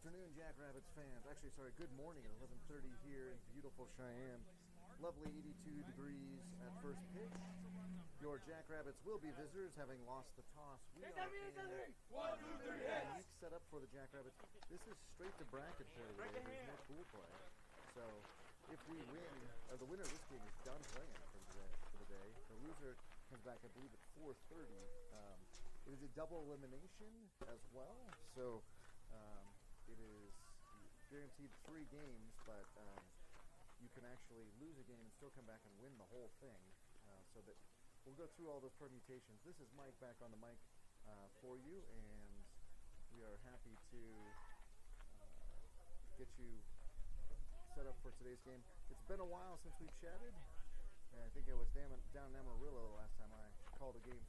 afternoon, Jackrabbits fans. Actually, sorry, good morning at 11:30 here in beautiful Cheyenne. Lovely 82 degrees at first pitch. Your Jackrabbits will be visitors, having lost the toss. We are in a unique setup for the Jackrabbits. This is straight to bracket play today. There's no pool play. So if we win, the winner of this game is done playing for the day. The loser comes back, I believe, at 4:30. It is a double elimination as well. So it is guaranteed 3 games, but you can actually lose a game and still come back and win the whole thing. So that we'll go through all those permutations. This is Mike back on the mic for you, and we are happy to get you set up for today's game. It's been a while since we've chatted, and I think it was down in Amarillo the last time I called a game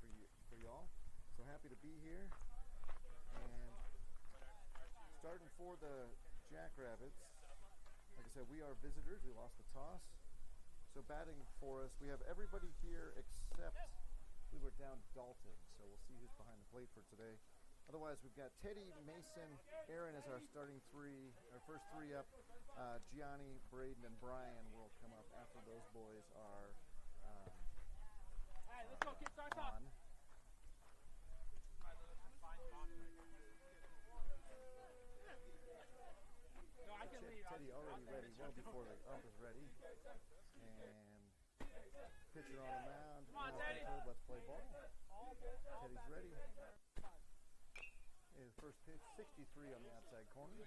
for y'all. So happy to be here. And starting for the Jackrabbits, like I said, we are visitors. We lost the toss. So batting for us, we have everybody here except we were down Dalton. So we'll see who's behind the plate for today. Otherwise, we've got Teddy, Mason, Aaron as our starting 3. Our first 3 up. Gianni, Braden, and Brian will come up after those boys are let's go, kid. Start off. on. No, I can leave. Teddy already ready, well before the ump is ready. And pitcher on the mound. Come on, Teddy. Let's play ball. Teddy's ready. His first pitch, 63 on the outside corner.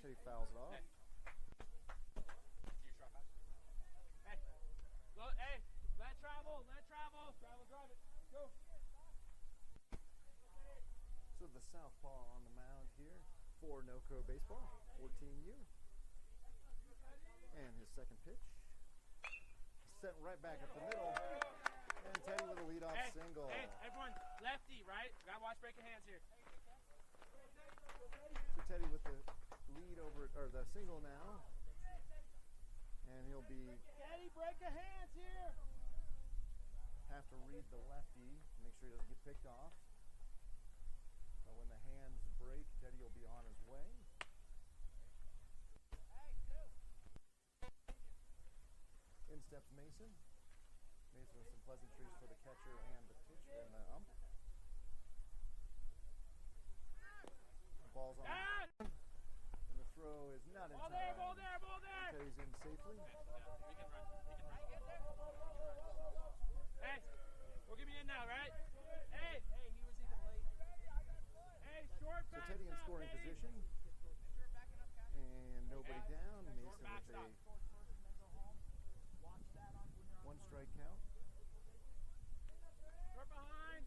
Teddy fouls it off. Hey, look, hey, let travel. Travel, drive it. Go. So the southpaw on the mound here for NOCO baseball, 14U. And his second pitch, sent right back up the middle. And Teddy with a leadoff single. Hey, everyone, lefty, right? Gotta watch breaking hands here. So Teddy with the lead over, or the single now. And he'll be Teddy, break a hands here. have to read the lefty, make sure he doesn't get picked off. So when the hands break, Teddy will be on his way. In steps Mason. Mason with some pleasantries for the catcher and the pitch and the ump. The ball's on. And the throw is not in time. Ball there. Teddy's in safely. We can run. Hey, we'll give me in now, right? Hey, he was even late. Hey, short So back. Teddy in scoring position. And nobody down. Mason with a 1 strike count. Short behind.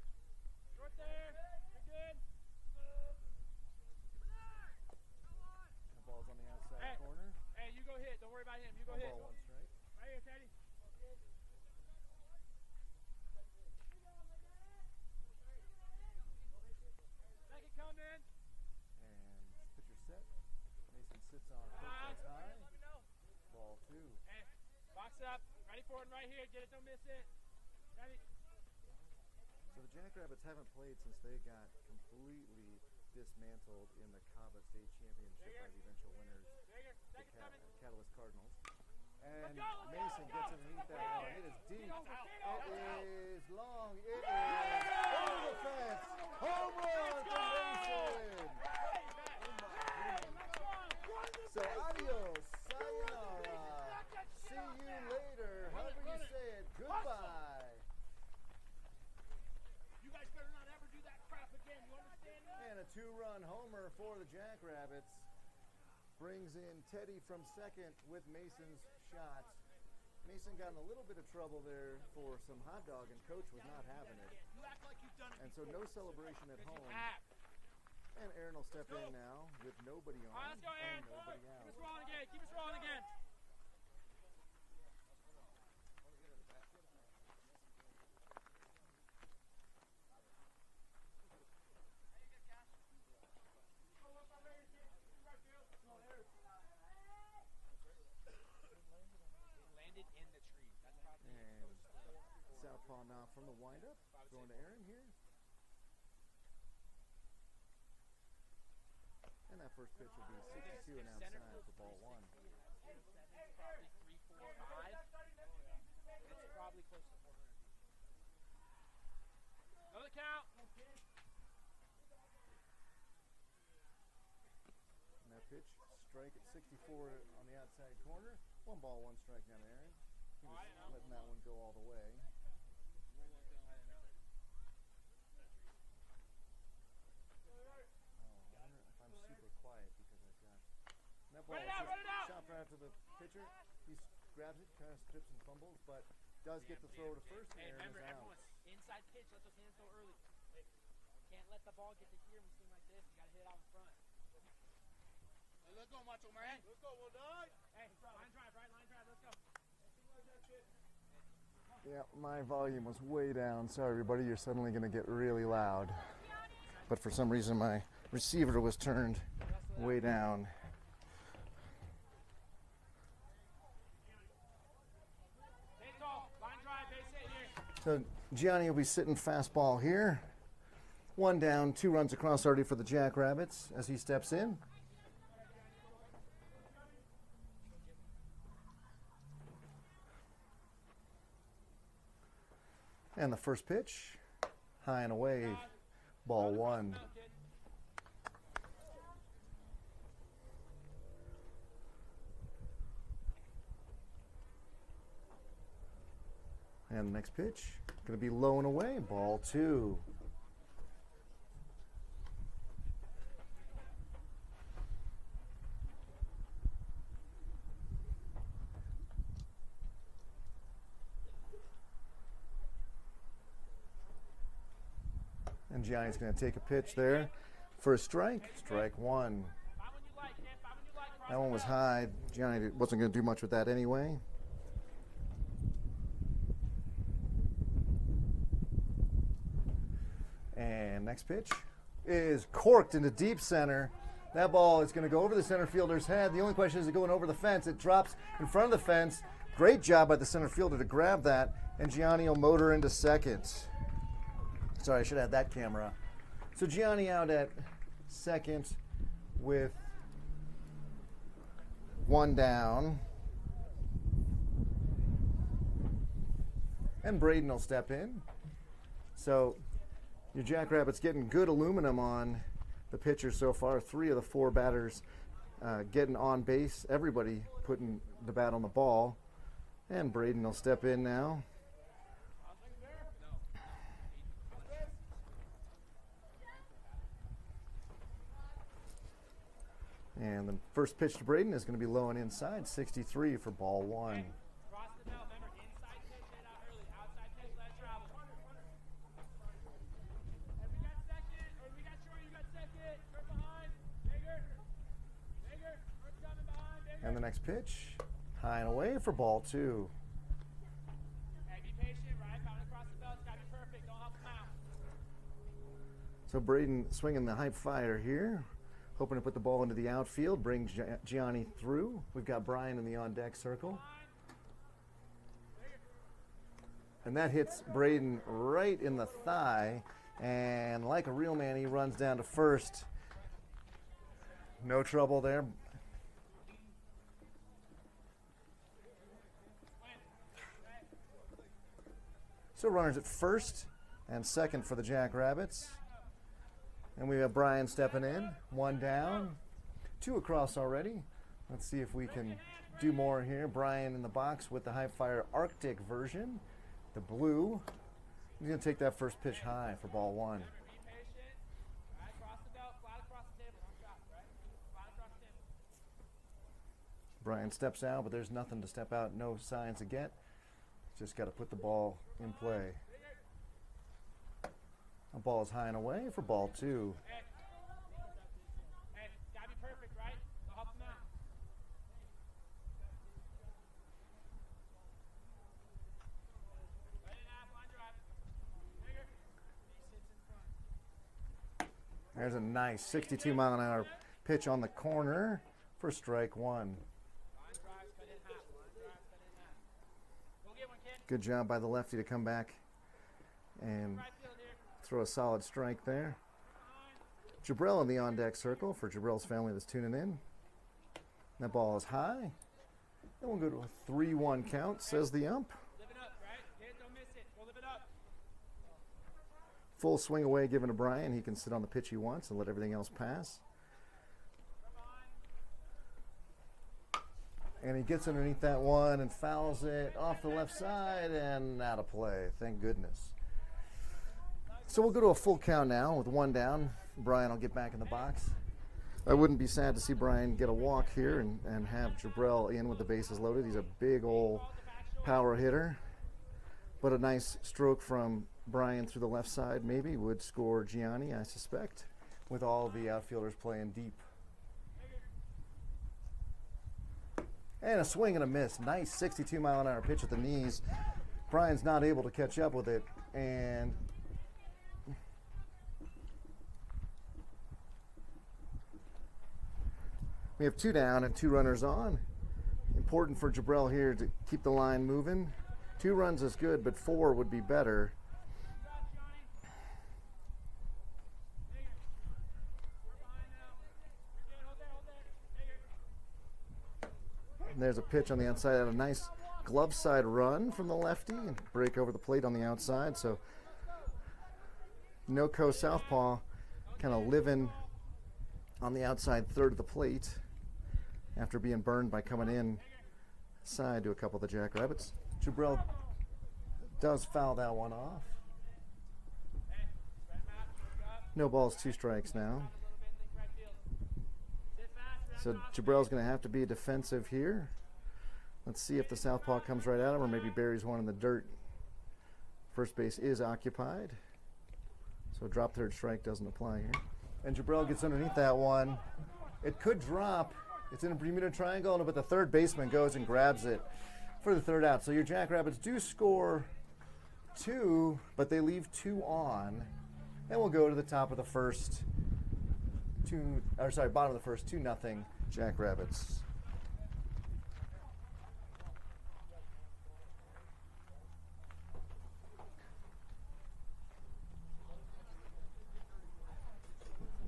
Short there. You're good. The ball's on the outside corner. Hey, you go hit. Don't worry about him. You go hit. Ball 1 strike. Right here, Teddy. Second coming. And pitcher set. Mason sits on first high. Ball 2. Hey, box up. Ready for it right here. Get it. Don't miss it. Ready. So the Jackrabbits haven't played since they got completely dismantled in the Cava State Championship by the eventual winners, the Catalyst Cardinals. And Mason gets underneath that one. It is deep. It is long. It is over the fence. Home run to Mason. So adios, sayonara. See you later. However you say it. Goodbye. You guys better not ever do that crap again. You understand me? And a 2-run homer for the Jackrabbits. Brings in Teddy from second with Mason's shot. Mason got in a little bit of trouble there for some hot dog, and Coach was not having it. You act like you've done it. And so no celebration at home. Ah. And Aaron will step in now with nobody on. All right, let's go, Aaron. And nobody out. Keep us rolling again. Keep us rolling again. Landed in the tree. That's probably And southpaw now from the windup. Going to Aaron here. And that first pitch will be 62 and outside for ball one. Probably 3, 4, 5. It's probably close to 400 feet. Go the count. And that pitch, strike at 64 on the outside corner. 1 ball, 1 strike down to Aaron. He was letting that one go all the way. Run it out, run it out! Shot right to the pitcher. He grabs it, kind of trips and fumbles, but does get the throw to first. Hey, and remember, is out. everyone's inside pitch. Let those hands go early. Can't let the ball get to here and swing like this. You got to hit it out in front. Hey, let's go, Macho Man. Let's go, we'll die. Hey, line drive, right? Line drive, let's go. Yeah, my volume was way down. Sorry, everybody, you're suddenly going to get really loud. But for some reason, my receiver was turned way down. So Gianni will be sitting fastball here. 1 down, 2 runs across already for the Jackrabbits as he steps in. And the first pitch, high and away, ball 1. And the next pitch, going to be low and away, ball 2. And Gianni's going to take a pitch there for a strike, strike 1. That one was high. Gianni wasn't going to do much with that anyway. And next pitch is corked into deep center. That ball is going to go over the center fielder's head. The only question is it going over the fence. It drops in front of the fence. Great job by the center fielder to grab that. And Gianni will motor into second. Sorry, I should have that camera. So Gianni out at second with 1 down. And Braden will step in. So your Jackrabbits getting good aluminum on the pitcher so far. 3 of the 4 batters getting on base. Everybody putting the bat on the ball. And Braden will step in now. And the first pitch to Braden is going to be low and inside, 63 for ball 1. Cross the belt, remember, inside pitch, hit out early. Outside pitch, let it travel. Hey, we got second, or we got short, you got second. Short behind. Bigger. Bigger. Short's coming behind. Bigger. And the next pitch, high and away for ball 2. Hey, be patient, right? Bound across the belt. It's got to be perfect. Don't help him out. So Braden swinging the hype fire here. Hoping to put the ball into the outfield, bring Gianni through. We've got Brian in the on-deck circle. And that hits Braden right in the thigh. And like a real man, he runs down to first. No trouble there. So runners at first and second for the Jackrabbits. And we have Brian stepping in. 1 down, 2 across already. Let's see if we can do more here. Brian in the box with the High Fire Arctic version, the blue. He's going to take that first pitch high for ball 1. Brian steps out, but there's nothing to step out, no signs to get. Just got to put the ball in play. The ball is high and away for ball 2. Hey, gotta be perfect, right? Don't help him out. Let it out, line drive. Bigger. He sits in front. There's a nice 62-mile-an-hour pitch on the corner for strike 1. Line drives, cut in half. Line drives, cut in half. Go get one, kid. Good job by the lefty to come back and Right field here. throw a solid strike there. Jabril in the on-deck circle for Jabril's family that's tuning in. That ball is high. And we'll go to a 3-1 count, says the ump. Live it up, right? Hit, don't miss it. Go live it up. Full swing away given to Brian. He can sit on the pitch he wants and let everything else pass. And he gets underneath that one and fouls it off the left side and out of play. Thank goodness. So we'll go to a full count now with one down. Brian will get back in the box. I wouldn't be sad to see Brian get a walk here and have Jabril in with the bases loaded. He's a big old power hitter. But a nice stroke from Brian through the left side maybe would score Gianni, I suspect, with all the outfielders playing deep. And a swing and a miss. Nice 62-mile-an-hour pitch at the knees. Brian's not able to catch up with it. And we have 2 down and 2 runners on. Important for Jabril here to keep the line moving. 2 runs is good, but 4 would be better. And there's a pitch on the outside. A nice glove side run from the lefty and break over the plate on the outside. So NOCO southpaw kind of living on the outside third of the plate after being burned by coming in side to a couple of the Jackrabbits. Jabril does foul that one off. No balls, 2 strikes now. So Jabril's going to have to be defensive here. Let's see if the southpaw comes right at him or maybe buries one in the dirt. First base is occupied. So drop third strike doesn't apply here. And Jabril gets underneath that one. It could drop. It's in a Bermuda Triangle, but the third baseman goes and grabs it for the third out. So your Jackrabbits do score 2, but they leave 2 on. And we'll go to the top of the first. Bottom of the first, 2-0 Jackrabbits.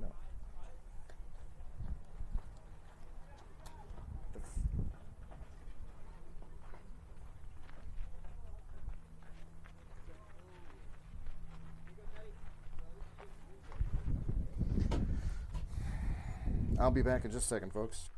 No. I'll be back in just a second, folks.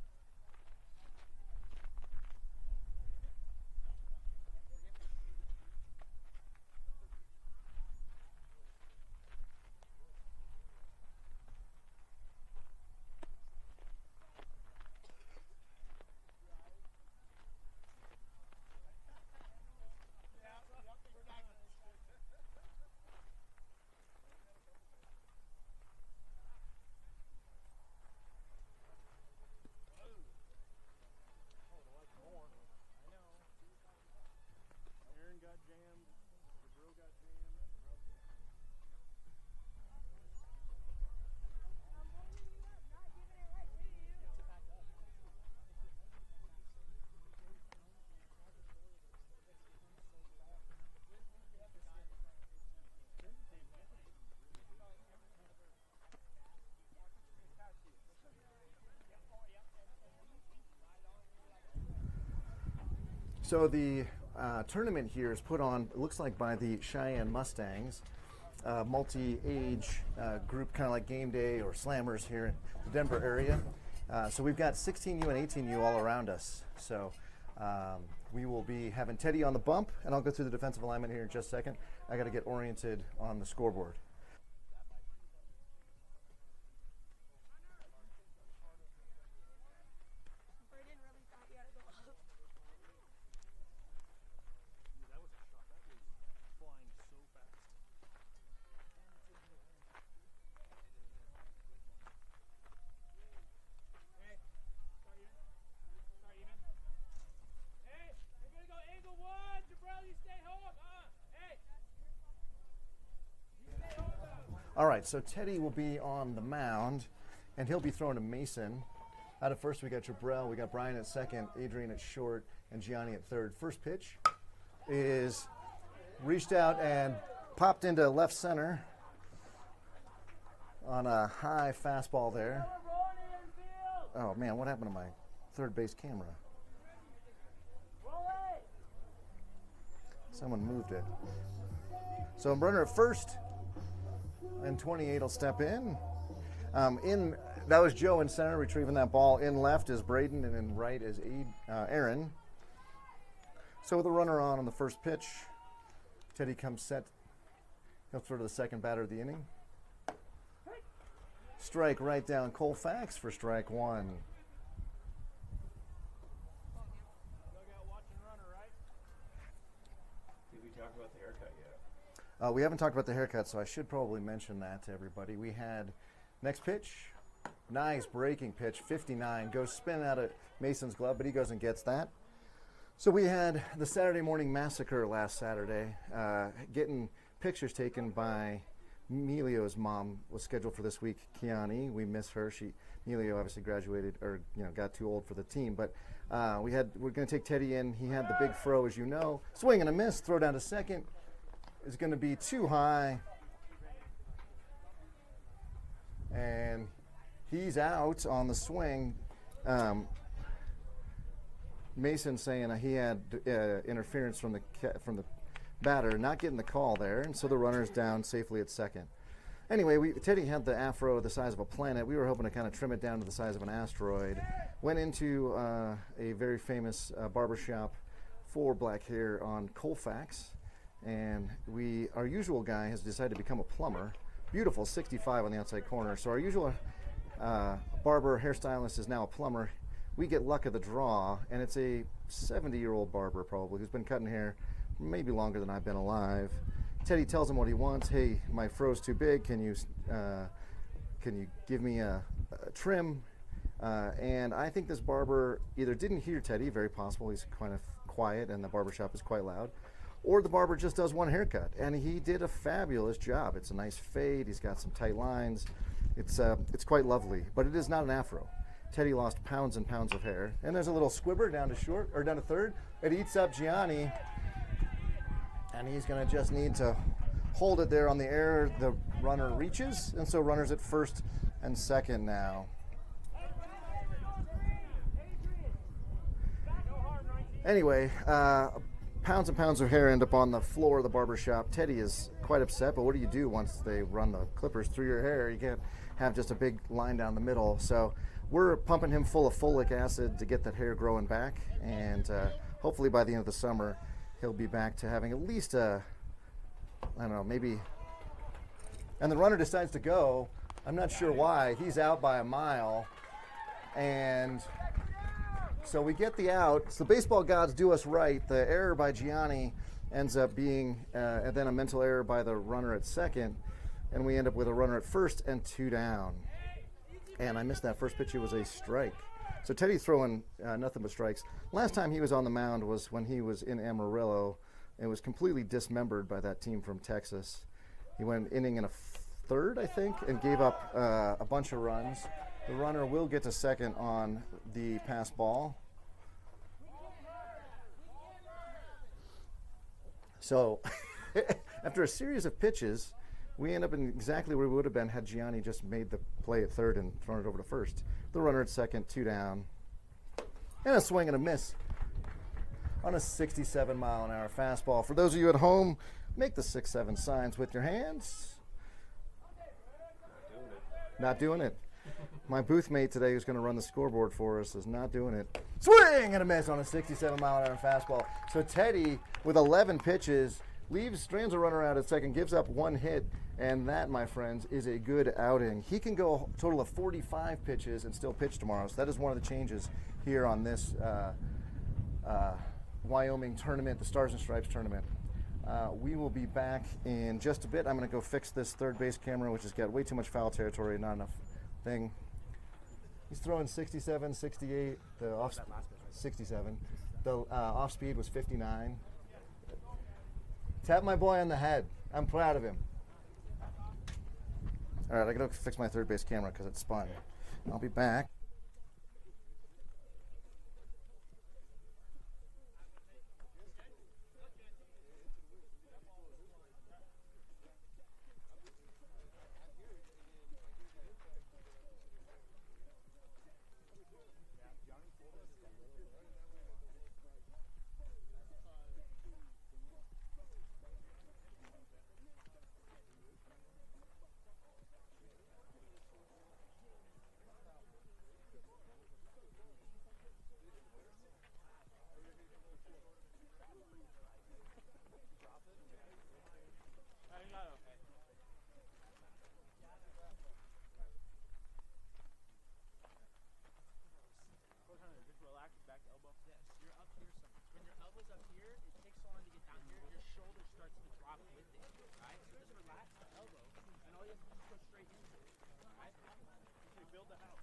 So the tournament here is put on, it looks like, by the Cheyenne Mustangs, multi-age group, kind of like Game Day or Slammers here in the Denver area. So we've got 16U and 18U all around us. So we will be having Teddy on the bump, and I'll go through the defensive alignment here in just a second. I got to get oriented on the scoreboard. All right, so Teddy will be on the mound, and he'll be throwing to Mason. Out of first, we got Jabril, we got Brian at second, Adrian at short, and Gianni at third. First pitch is reached out and popped into left center. on a high fastball there. Oh man, what happened to my third base camera? Someone moved it. So runner at first, and 28 will step in. That was Joe in center retrieving that ball. In left is Braden, and in right is Aaron. So with a runner on the first pitch, Teddy comes set. He'll throw to the second batter of the inning. Strike right down Colfax for strike one. Did we talk about the haircut yet? We haven't talked about the haircut, so I should probably mention that to everybody. We had next pitch, nice breaking pitch, 59, goes spin out of Mason's glove, but he goes and gets that. So we had the Saturday morning massacre last Saturday, getting pictures taken by Emilio's mom was scheduled for this week, Kiani. We miss her. Emilio obviously graduated or got too old for the team, but we're going to take Teddy in. He had the big throw, as you know, swing and a miss, throw down to second is going to be too high, and he's out on the swing. Mason saying he had interference from the batter, not getting the call there, and so the runner's down safely at second. Anyway, Teddy had the afro the size of a planet. We were hoping to kind of trim it down to the size of an asteroid. Went into a very famous barbershop for black hair on Colfax, and our usual guy has decided to become a plumber. Beautiful 65 on the outside corner. So our usual barber hairstylist is now a plumber. We get luck of the draw, and it's a 70-year-old barber probably who's been cutting hair maybe longer than I've been alive. Teddy tells him what he wants. Hey, my fro's too big. Can you give me a trim? And I think this barber either didn't hear Teddy, very possible, he's kind of quiet and the barbershop is quite loud, or the barber just does one haircut, and he did a fabulous job. It's a nice fade. He's got some tight lines. It's quite lovely, but it is not an afro. Teddy lost pounds and pounds of hair. And there's a little squibber down to third. It eats up Gianni. And he's going to just need to hold it there on the air. The runner reaches. And so runners at first and second now. Anyway, pounds and pounds of hair end up on the floor of the barbershop. Teddy is quite upset, but what do you do once they run the clippers through your hair? You can't have just a big line down the middle. So we're pumping him full of folic acid to get that hair growing back, and hopefully by the end of the summer he'll be back to having at least maybe. And the runner decides to go. I'm not sure why. He's out by a mile, and so we get the out. So baseball gods do us right. The error by Gianni ends up being and then a mental error by the runner at second, and we end up with a runner at first and two down. And I missed that first pitch. It was a strike. So Teddy's throwing nothing but strikes. Last time he was on the mound was when he was in Amarillo and was completely dismembered by that team from Texas. He went an inning and a third, I think, and gave up a bunch of runs. The runner will get to second on the pass ball. So after a series of pitches, we end up in exactly where we would have been had Gianni just made the play at third and thrown it over to first. The runner at second, two down. And a swing and a miss on a 67-mile-an-hour fastball. For those of you at home, make the 6-7 signs with your hands. Not doing it. My booth mate today, who's going to run the scoreboard for us, is not doing it. Swing and a miss on a 67-mile-an-hour fastball. So Teddy, with 11 pitches, strands a runner out at second, gives up one hit, and that, my friends, is a good outing. He can go a total of 45 pitches and still pitch tomorrow. So that is one of the changes here on this Wyoming tournament, the Stars and Stripes tournament. We will be back in just a bit. I'm going to go fix this third base camera, which has got way too much foul territory, not enough thing. He's throwing 67, 68, the off 67. The off speed was 59. Tap my boy on the head. I'm proud of him. All right, I gotta fix my third base camera because it spun. I'll be back. Just relax your back elbow. Yes, you're up here somewhere. When your elbow's up here, it takes so long to get down here, your shoulder starts to drop with it, right? So just relax the elbow, and all you have to do is go straight into it, right? You build the house.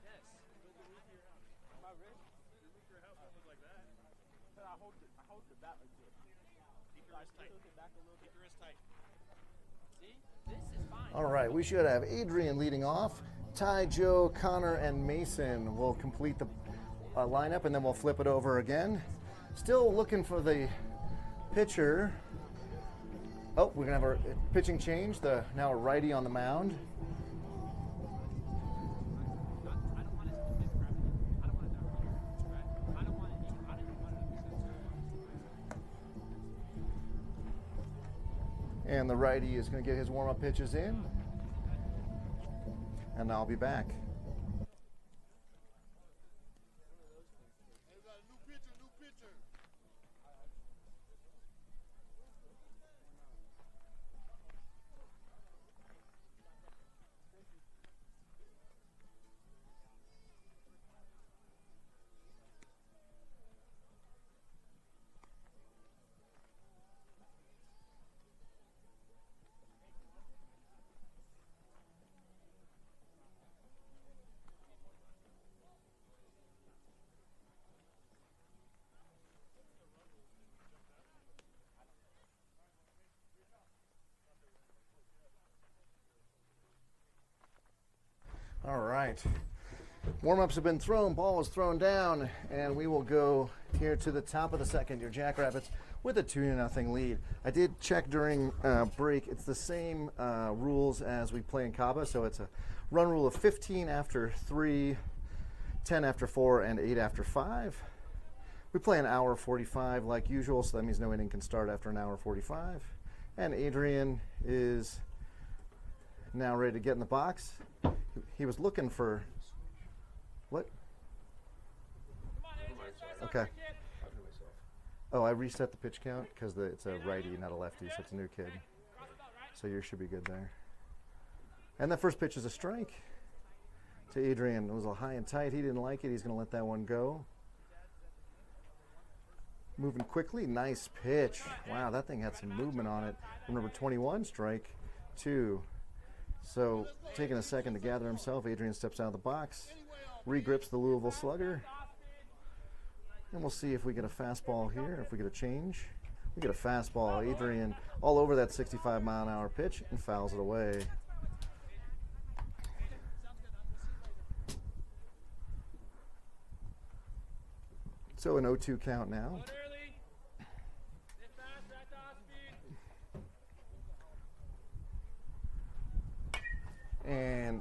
Yes. Build the roof of your house. My wrist, The roof of your house won't look like that. but I hold the bat like this. Keep your wrist tight. Tilt it back a little bit. Keep your wrist tight. See? This is fine. All right, we should have Adrian leading off. Ty, Joe, Connor, and Mason will complete the lineup, and then we'll flip it over again. Still looking for the pitcher. Oh, we're gonna have our pitching change. Now a righty on the mound. I don't want it to be crap. I don't want it down here, right? I don't want it And the righty is going to get his warm-up pitches in. And I'll be back. Hey, we got a new pitcher, new pitcher. All right. Warm-ups have been thrown, ball is thrown down, and we will go here to the top of the second. Your Jackrabbits with a 2-0 lead. I did check during break. It's the same rules as we play in Cabo, so it's a run rule of 15 after 3, 10 after 4, and 8 after 5. We play an hour 45 like usual, so that means no inning can start after an hour 45. And Adrian is now ready to get in the box. He was looking for what? Okay. Oh, I reset the pitch count because it's a righty, not a lefty, so it's a new kid. So you should be good there. And that first pitch is a strike to Adrian. It was a high and tight. He didn't like it. He's going to let that one go. Moving quickly. Nice pitch. Wow, that thing had some movement on it. Number 21, strike 2. So taking a second to gather himself, Adrian steps out of the box, regrips the Louisville Slugger, and we'll see if we get a fastball here, if we get a change. We get a fastball. Adrian all over that 65-mile-an-hour pitch and fouls it away. So an 0-2 count now. And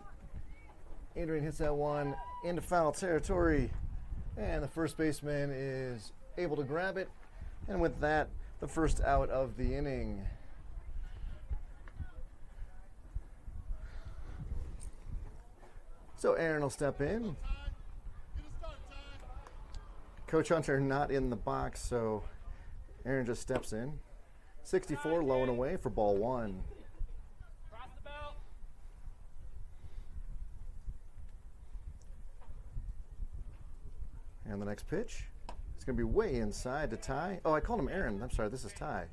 Adrian hits that one into foul territory, and the first baseman is able to grab it, and with that, the first out of the inning. So Aaron will step in. Coach Hunter not in the box, so Aaron just steps in. 64 low and away for ball 1. And the next pitch, it's going to be way inside to Ty. Oh, I called him Aaron. I'm sorry, this is Ty.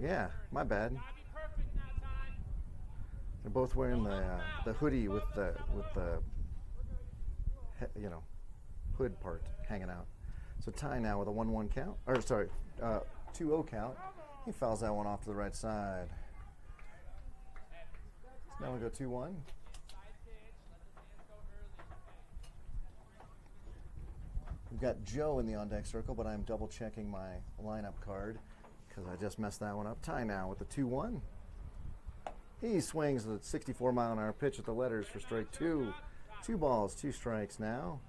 Yeah, my bad. They're both wearing the hoodie with the hood part hanging out. So Ty now with a 1-1 count, or sorry, 2-0 count. He fouls that one off to the right side. So now we go 2-1. We've got Joe in the on-deck circle, but I'm double-checking my lineup card because I just messed that one up. Ty now with the 2-1. He swings the 64-mile-an-hour pitch at the letters for strike 2. 2 balls, 2 strikes now.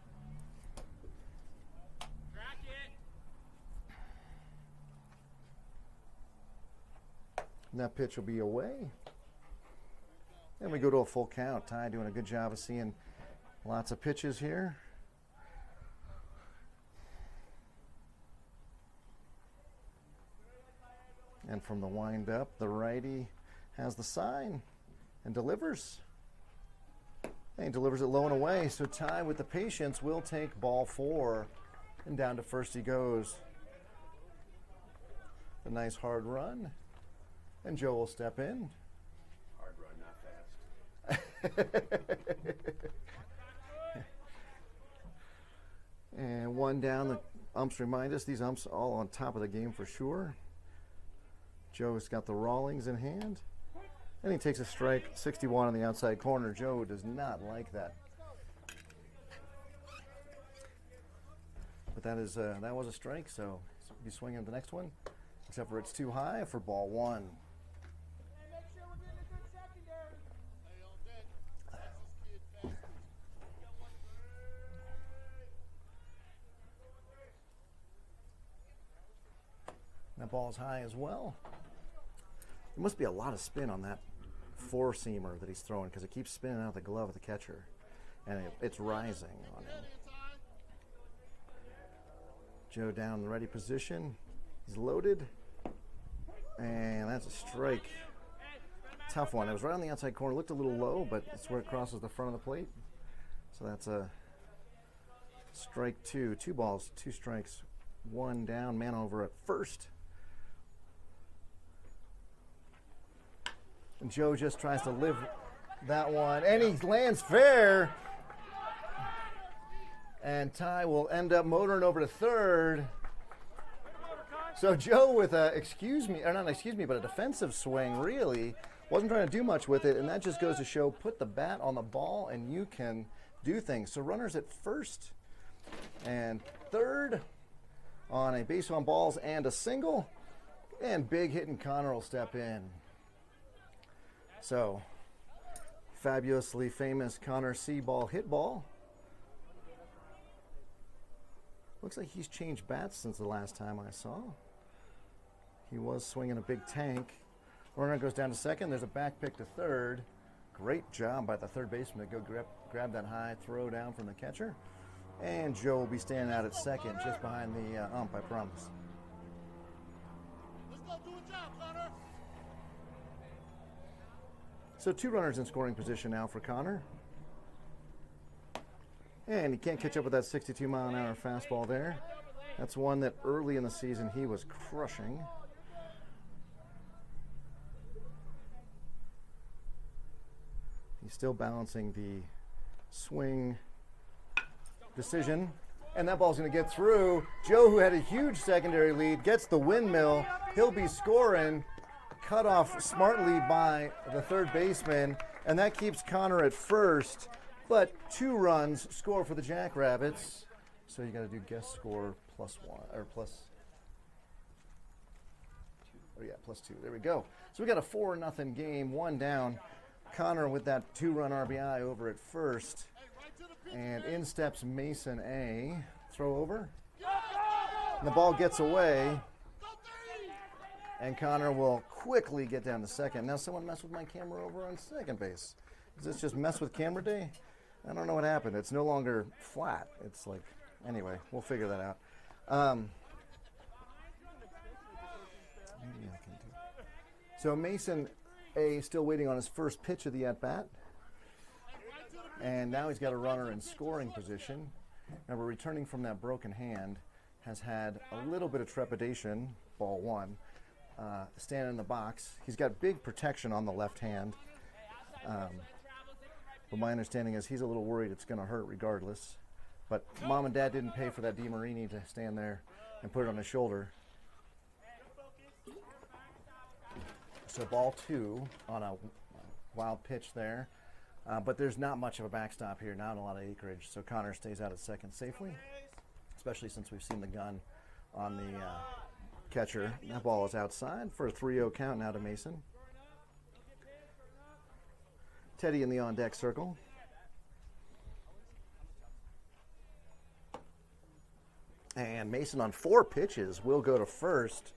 And that pitch will be away. And we go to a full count. Ty doing a good job of seeing lots of pitches here. And from the wind-up, the righty has the sign and delivers. And he delivers it low and away. So Ty with the patience will take ball 4. And down to first he goes. A nice hard run. And Joe will step in. Hard run, not fast. And one down. The umps remind us these umps all on top of the game for sure. Joe's got the Rawlings in hand. And he takes a strike, 61 on the outside corner. Joe does not like that. But that was a strike, so he'll be swinging at the next one. Except for it's too high for ball 1. That ball's high as well. There must be a lot of spin on that 4-seamer that he's throwing because it keeps spinning out of the glove of the catcher. And it's rising on him. Joe down in the ready position. He's loaded. And that's a strike. Tough one. It was right on the outside corner. Looked a little low, but it's where it crosses the front of the plate. So that's a strike 2. 2 balls, 2 strikes. 1 down, man over at first. And Joe just tries to live that one. And he lands fair. And Ty will end up motoring over to third. So Joe with a, but a defensive swing, really. Wasn't trying to do much with it, and that just goes to show, put the bat on the ball and you can do things. So runners at first and third on a base on balls and a single. And big hitting Connor will step in. So, fabulously famous Connor C-ball hit ball. Looks like he's changed bats since the last time I saw. He was swinging a big tank. Runner goes down to second. There's a back pick to third. Great job by the third baseman to go grab that high throw down from the catcher. And Joe will be standing out at second, just behind the ump, I promise. Let's go do a job, Connor. So 2 runners in scoring position now for Connor. And he can't catch up with that 62-mile-an-hour fastball there. That's one that early in the season he was crushing. He's still balancing the swing decision. And that ball's going to get through. Joe, who had a huge secondary lead, gets the windmill. He'll be scoring. Cut off smartly by the third baseman. And that keeps Connor at first. But 2 runs score for the Jackrabbits. So you got to do guess score +1 or plus. Oh yeah, +2. There we go. So we got a 4-0 game, 1 down. Connor with that 2-run RBI over at first. And in steps Mason A. Throw over. And the ball gets away. And Connor will quickly get down to second. Now someone messed with my camera over on second base. Is this just mess with camera day? I don't know what happened. It's no longer flat. It's like, anyway, we'll figure that out. Maybe I can do. So Mason A still waiting on his first pitch of the at-bat. And now he's got a runner in scoring position. Remember, returning from that broken hand, has had a little bit of trepidation, ball 1, standing in the box. He's got big protection on the left hand. But my understanding is he's a little worried it's going to hurt regardless. But Mom and Dad didn't pay for that DeMarini to stand there and put it on his shoulder. So ball 2 on a wild pitch there. But there's not much of a backstop here, not a lot of acreage. So Connor stays out at second safely, especially since we've seen the gun on the catcher. That ball is outside for a 3-0 count now to Mason. Teddy in the on-deck circle. And Mason on 4 pitches will go to first.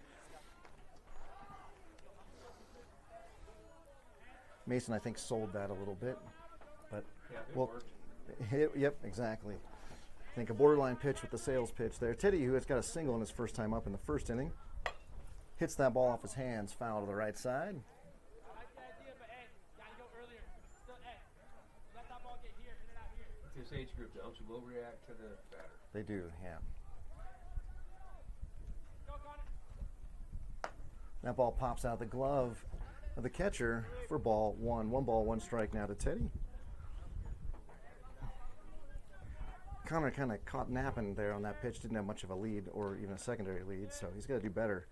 Mason, I think, sold that a little bit. But yep, exactly. I think a borderline pitch with the sales pitch there. Teddy, who has got a single in his first time up in the first inning, hits that ball off his hands, foul to the right side. I like the idea, but hey, gotta go earlier. Still, hey, let that ball get here. This age group, the umps will react to the batter. They do, yeah. That ball pops out the glove of the catcher for ball one. 1 ball, 1 strike now to Teddy. Connor kind of caught napping there on that pitch. Didn't have much of a lead or even a secondary lead, so he's got to do better.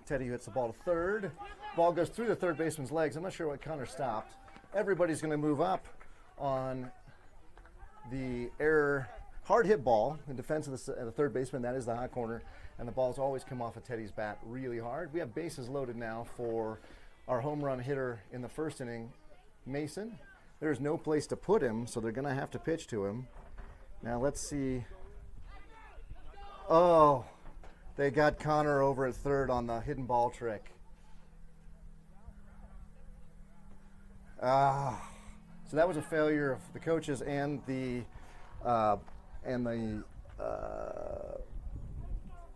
Teddy hits the ball to third. Ball goes through the third baseman's legs. I'm not sure what Connor stopped. Everybody's going to move up on the error. Hard hit ball in defense of the third baseman. That is the hot corner. And the balls always come off of Teddy's bat really hard. We have bases loaded now for our home run hitter in the first inning, Mason. There's no place to put him, so they're going to have to pitch to him. Now let's see. Oh, they got Connor over at third on the hidden ball trick. So that was a failure of the coaches and the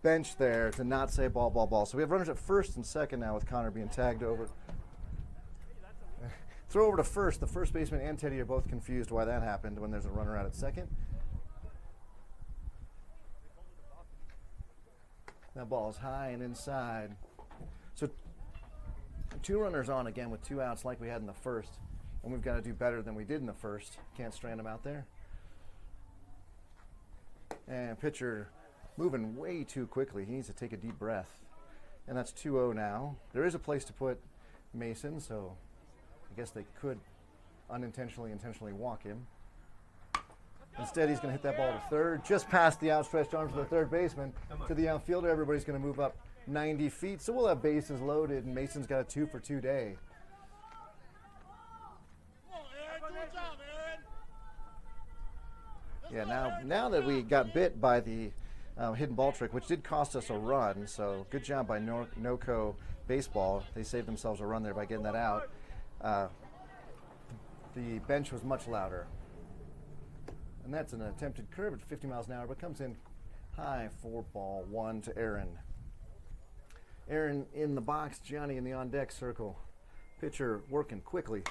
bench there to not say ball, ball, ball. So we have runners at first and second now with Connor being tagged over. Throw over to first. The first baseman and Teddy are both confused why that happened when there's a runner out at second. That ball is high and inside. So 2 runners on again with 2 outs like we had in the first. And we've got to do better than we did in the first. Can't strand him out there. And pitcher moving way too quickly. He needs to take a deep breath. And that's 2-0 now. There is a place to put Mason, so I guess they could intentionally walk him. Instead, he's going to hit that ball to third, just past the outstretched arms of the third baseman to the outfielder. Everybody's going to move up 90 feet, so we'll have bases loaded, and Mason's got a 2-for-2 day. Yeah, now that we got bit by the hidden ball trick, which did cost us a run, so good job by NOCO Baseball. They saved themselves a run there by getting that out. The bench was much louder. And that's an attempted curve at 50 miles an hour, but comes in high for ball 1 to Aaron. Aaron in the box, Gianni in the on-deck circle. Pitcher working quickly.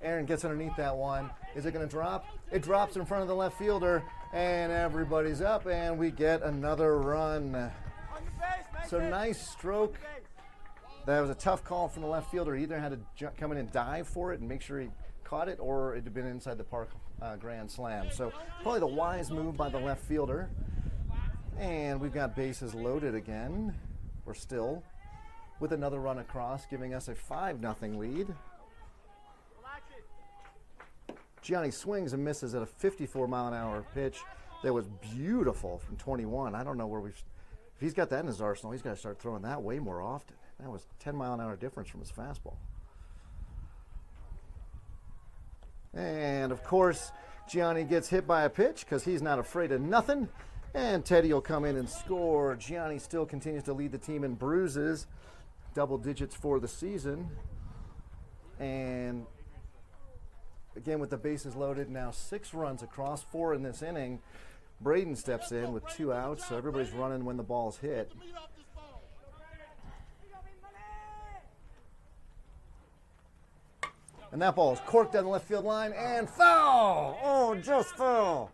Aaron gets underneath that one. Is it going to drop? It drops in front of the left fielder, and everybody's up, and we get another run. So nice stroke. That was a tough call from the left fielder. He either had to come in and dive for it and make sure he caught it, or it had been inside the park grand slam. So probably the wise move by the left fielder. And we've got bases loaded again. We're still with another run across, giving us a 5-0 lead. Gianni swings and misses at a 54-mile-an-hour pitch that was beautiful from 21. I don't know where if he's got that in his arsenal, he's got to start throwing that way more often. That was 10-mile-an-hour difference from his fastball. And, of course, Gianni gets hit by a pitch because he's not afraid of nothing. And Teddy will come in and score. Gianni still continues to lead the team in bruises, double digits for the season. And, again, with the bases loaded, now 6 runs across, 4 in this inning. Braden steps in with 2 outs, so everybody's running when the ball's hit. And that ball is corked down the left field line and foul! Oh, just foul!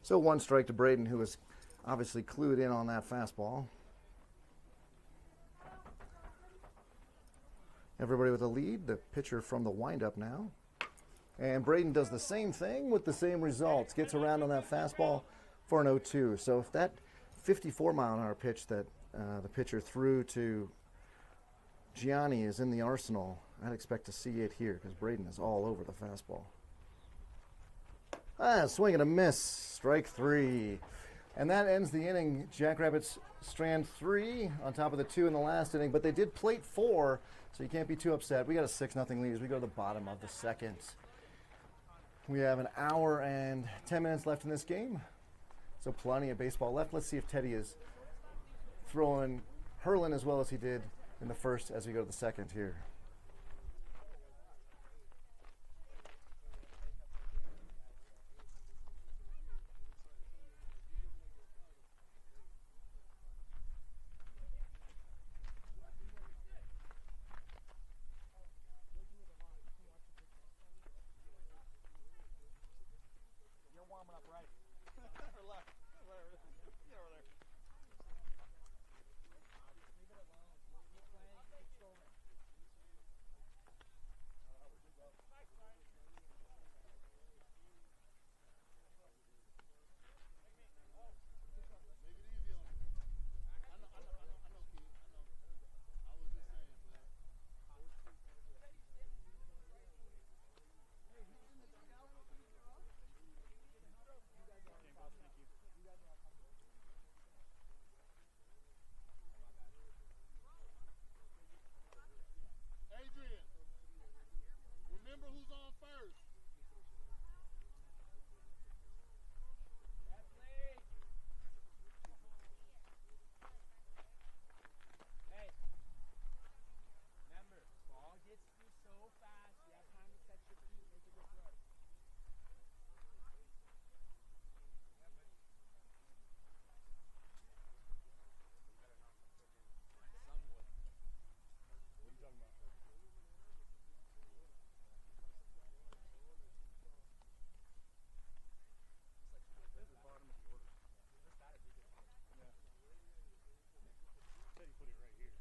So 1 strike to Braden, who was obviously clued in on that fastball. Everybody with a lead, the pitcher from the windup now. And Braden does the same thing with the same results. Gets around on that fastball for an 0-2. So if that 54-mile-an-hour pitch that the pitcher threw to Gianni is in the arsenal, I'd expect to see it here because Braden is all over the fastball. Swing and a miss. Strike 3. And that ends the inning. Jackrabbits strand 3 on top of the 2 in the last inning, but they did plate 4, so you can't be too upset. We got a 6-0 lead as we go to the bottom of the second. We have an hour and 10 minutes left in this game, so plenty of baseball left. Let's see if Teddy is hurling as well as he did in the first as we go to the second here. Adrian, remember who's on first. Hey, remember, ball gets through so fast. You have time to catch your feet, make a good throw. Said he put it right here.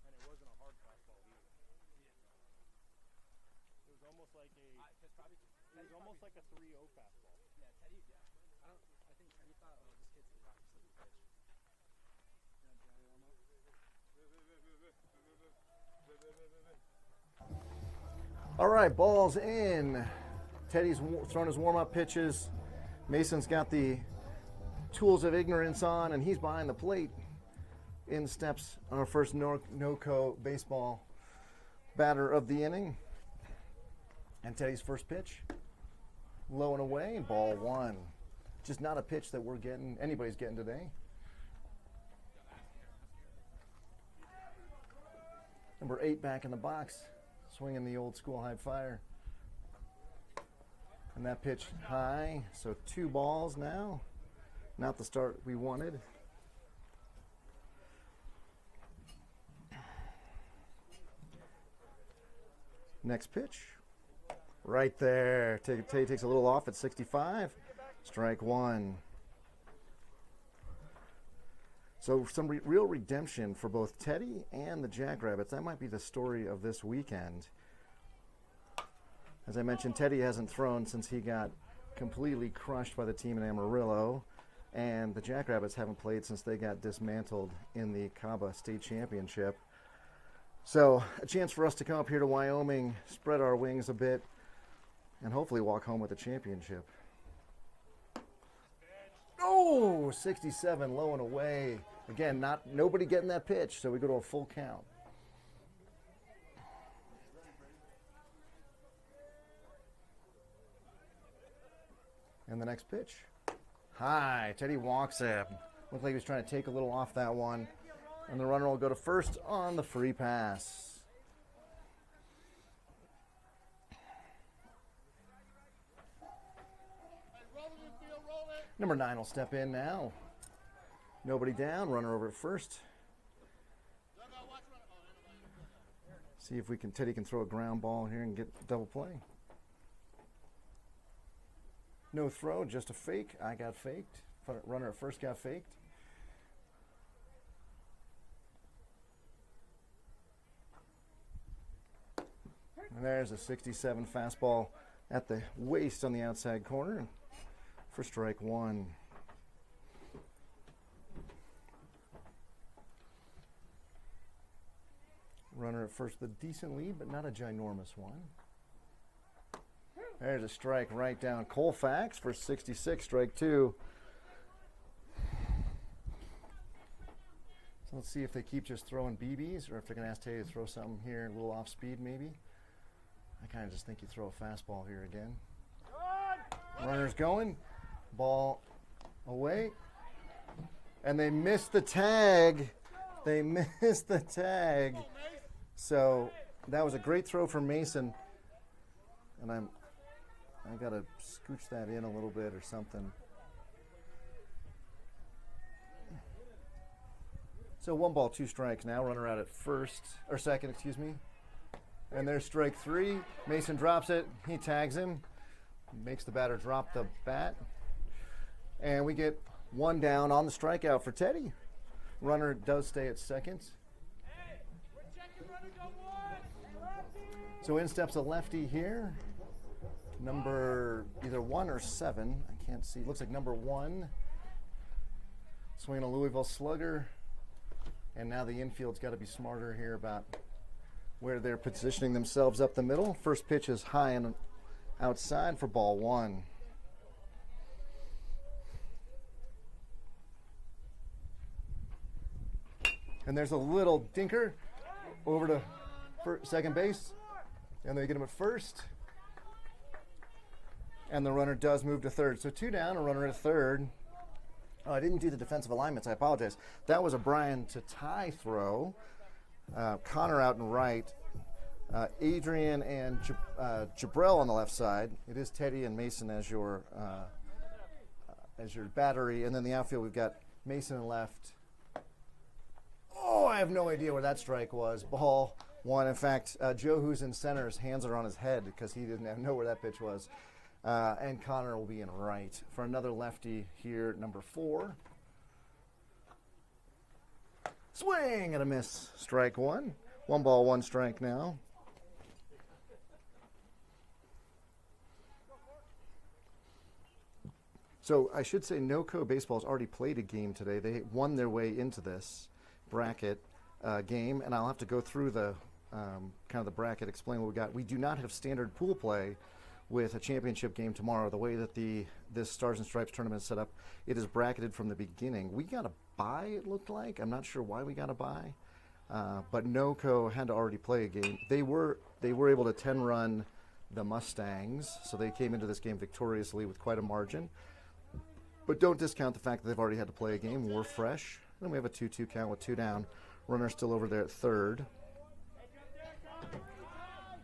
And it wasn't a hard fastball either. It was almost like a it was almost like a 3-0 fastball. Yeah, Teddy, yeah. I think Teddy thought, oh, this kid's gonna rock a sleepy pitch. All right, ball's in. Teddy's thrown his warm-up pitches. Mason's got the tools of ignorance on, and he's behind the plate. In steps our first NOCO baseball batter of the inning. And Teddy's first pitch, low and away, ball one. Just not a pitch that anybody's getting today. Number 8 back in the box, swinging the old school high flyer. And that pitch high, so 2 balls now. Not the start we wanted. Next pitch, right there. Teddy takes a little off at 65. Strike one. So some real redemption for both Teddy and the Jackrabbits. That might be the story of this weekend. As I mentioned, Teddy hasn't thrown since he got completely crushed by the team in Amarillo. And the Jackrabbits haven't played since they got dismantled in the Caba State Championship. So a chance for us to come up here to Wyoming, spread our wings a bit, and hopefully walk home with a championship. Oh, 67, low and away. Again, nobody getting that pitch, so we go to a full count. And the next pitch. High. Teddy walks it. Looked like he was trying to take a little off that one. And the runner will go to first on the free pass. Number 9 will step in now. Nobody down. Runner over at first. See if Teddy can throw a ground ball here and get double play. No throw, just a fake. I got faked. Runner at first got faked. And there's a 67 fastball at the waist on the outside corner for strike one. Runner at first with a decent lead, but not a ginormous one. There's a strike right down Colfax for 66, strike two. So let's see if they keep just throwing BBs or if they're going to ask Teddy to throw something here, a little off speed maybe. I kind of just think you throw a fastball here again. Runner's going. Ball away. And they missed the tag. They missed the tag. So that was a great throw from Mason. And I got to scooch that in a little bit or something. So 1 ball, 2 strikes now. Runner out at second, excuse me. And there's strike three. Mason drops it. He tags him. Makes the batter drop the bat. And we get 1 down on the strikeout for Teddy. Runner does stay at second. Hey, we're checking runner go one. So in steps a lefty here. Number either 1 or 7. I can't see. Looks like number 1. Swinging a Louisville slugger. And now the infield's got to be smarter here about where they're positioning themselves up the middle. First pitch is high and outside for ball 1. And there's a little dinker over to second base. And they get him at first. And the runner does move to third. So 2 down, a runner at third. Oh, I didn't do the defensive alignments. I apologize. That was a Brian to tie throw. Connor out and right. Adrian and Jabrell on the left side. It is Teddy and Mason as your battery. And then the outfield, we've got Mason and left. Oh, I have no idea where that strike was. Ball 1. In fact, Joe, who's in center, his hands are on his head because he didn't know where that pitch was. And Connor will be in right for another lefty here, number 4. Swing and a miss. Strike 1. 1 ball, 1 strike now. So I should say NOCO Baseball has already played a game today. They won their way into this bracket game, and I'll have to go through the kind of the bracket, explain what we got. We do not have standard pool play with a championship game tomorrow. The way that this Stars and Stripes tournament is set up, it is bracketed from the beginning. We got a bye, it looked like. I'm not sure why we got a bye, but NOCO had to already play a game. They were able to 10-run the Mustangs, so they came into this game victoriously with quite a margin. But don't discount the fact that they've already had to play a game. We're fresh. Then we have a 2-2 count with 2 down. Runner still over there at third.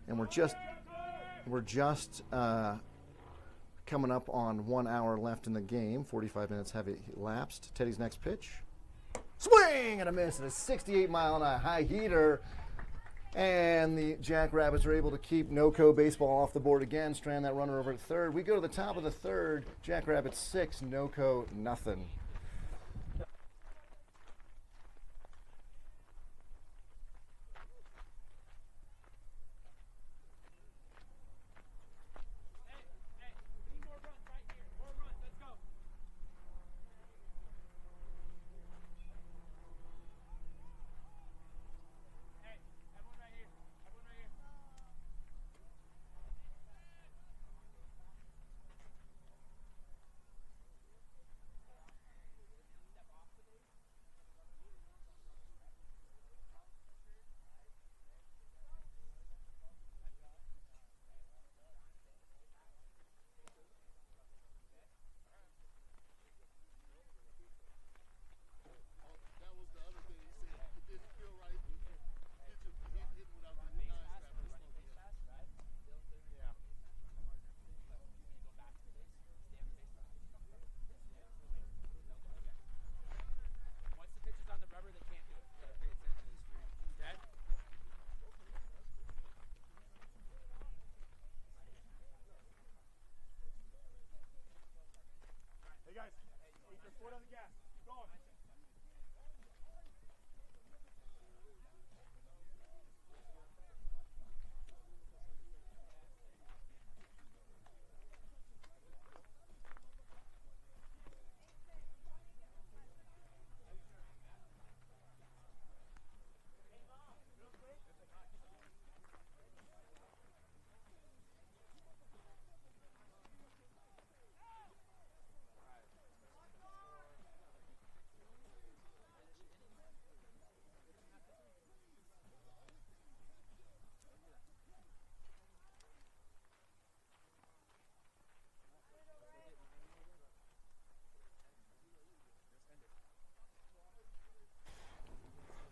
And we're just coming up on 1 hour left in the game. 45 minutes have elapsed. Teddy's next pitch. Swing and a miss. And a 68-mile-an-hour high heater. And the Jackrabbits are able to keep NOCO Baseball off the board again. Strand that runner over at third. We go to the top of the third. Jackrabbits 6, NOCO nothing.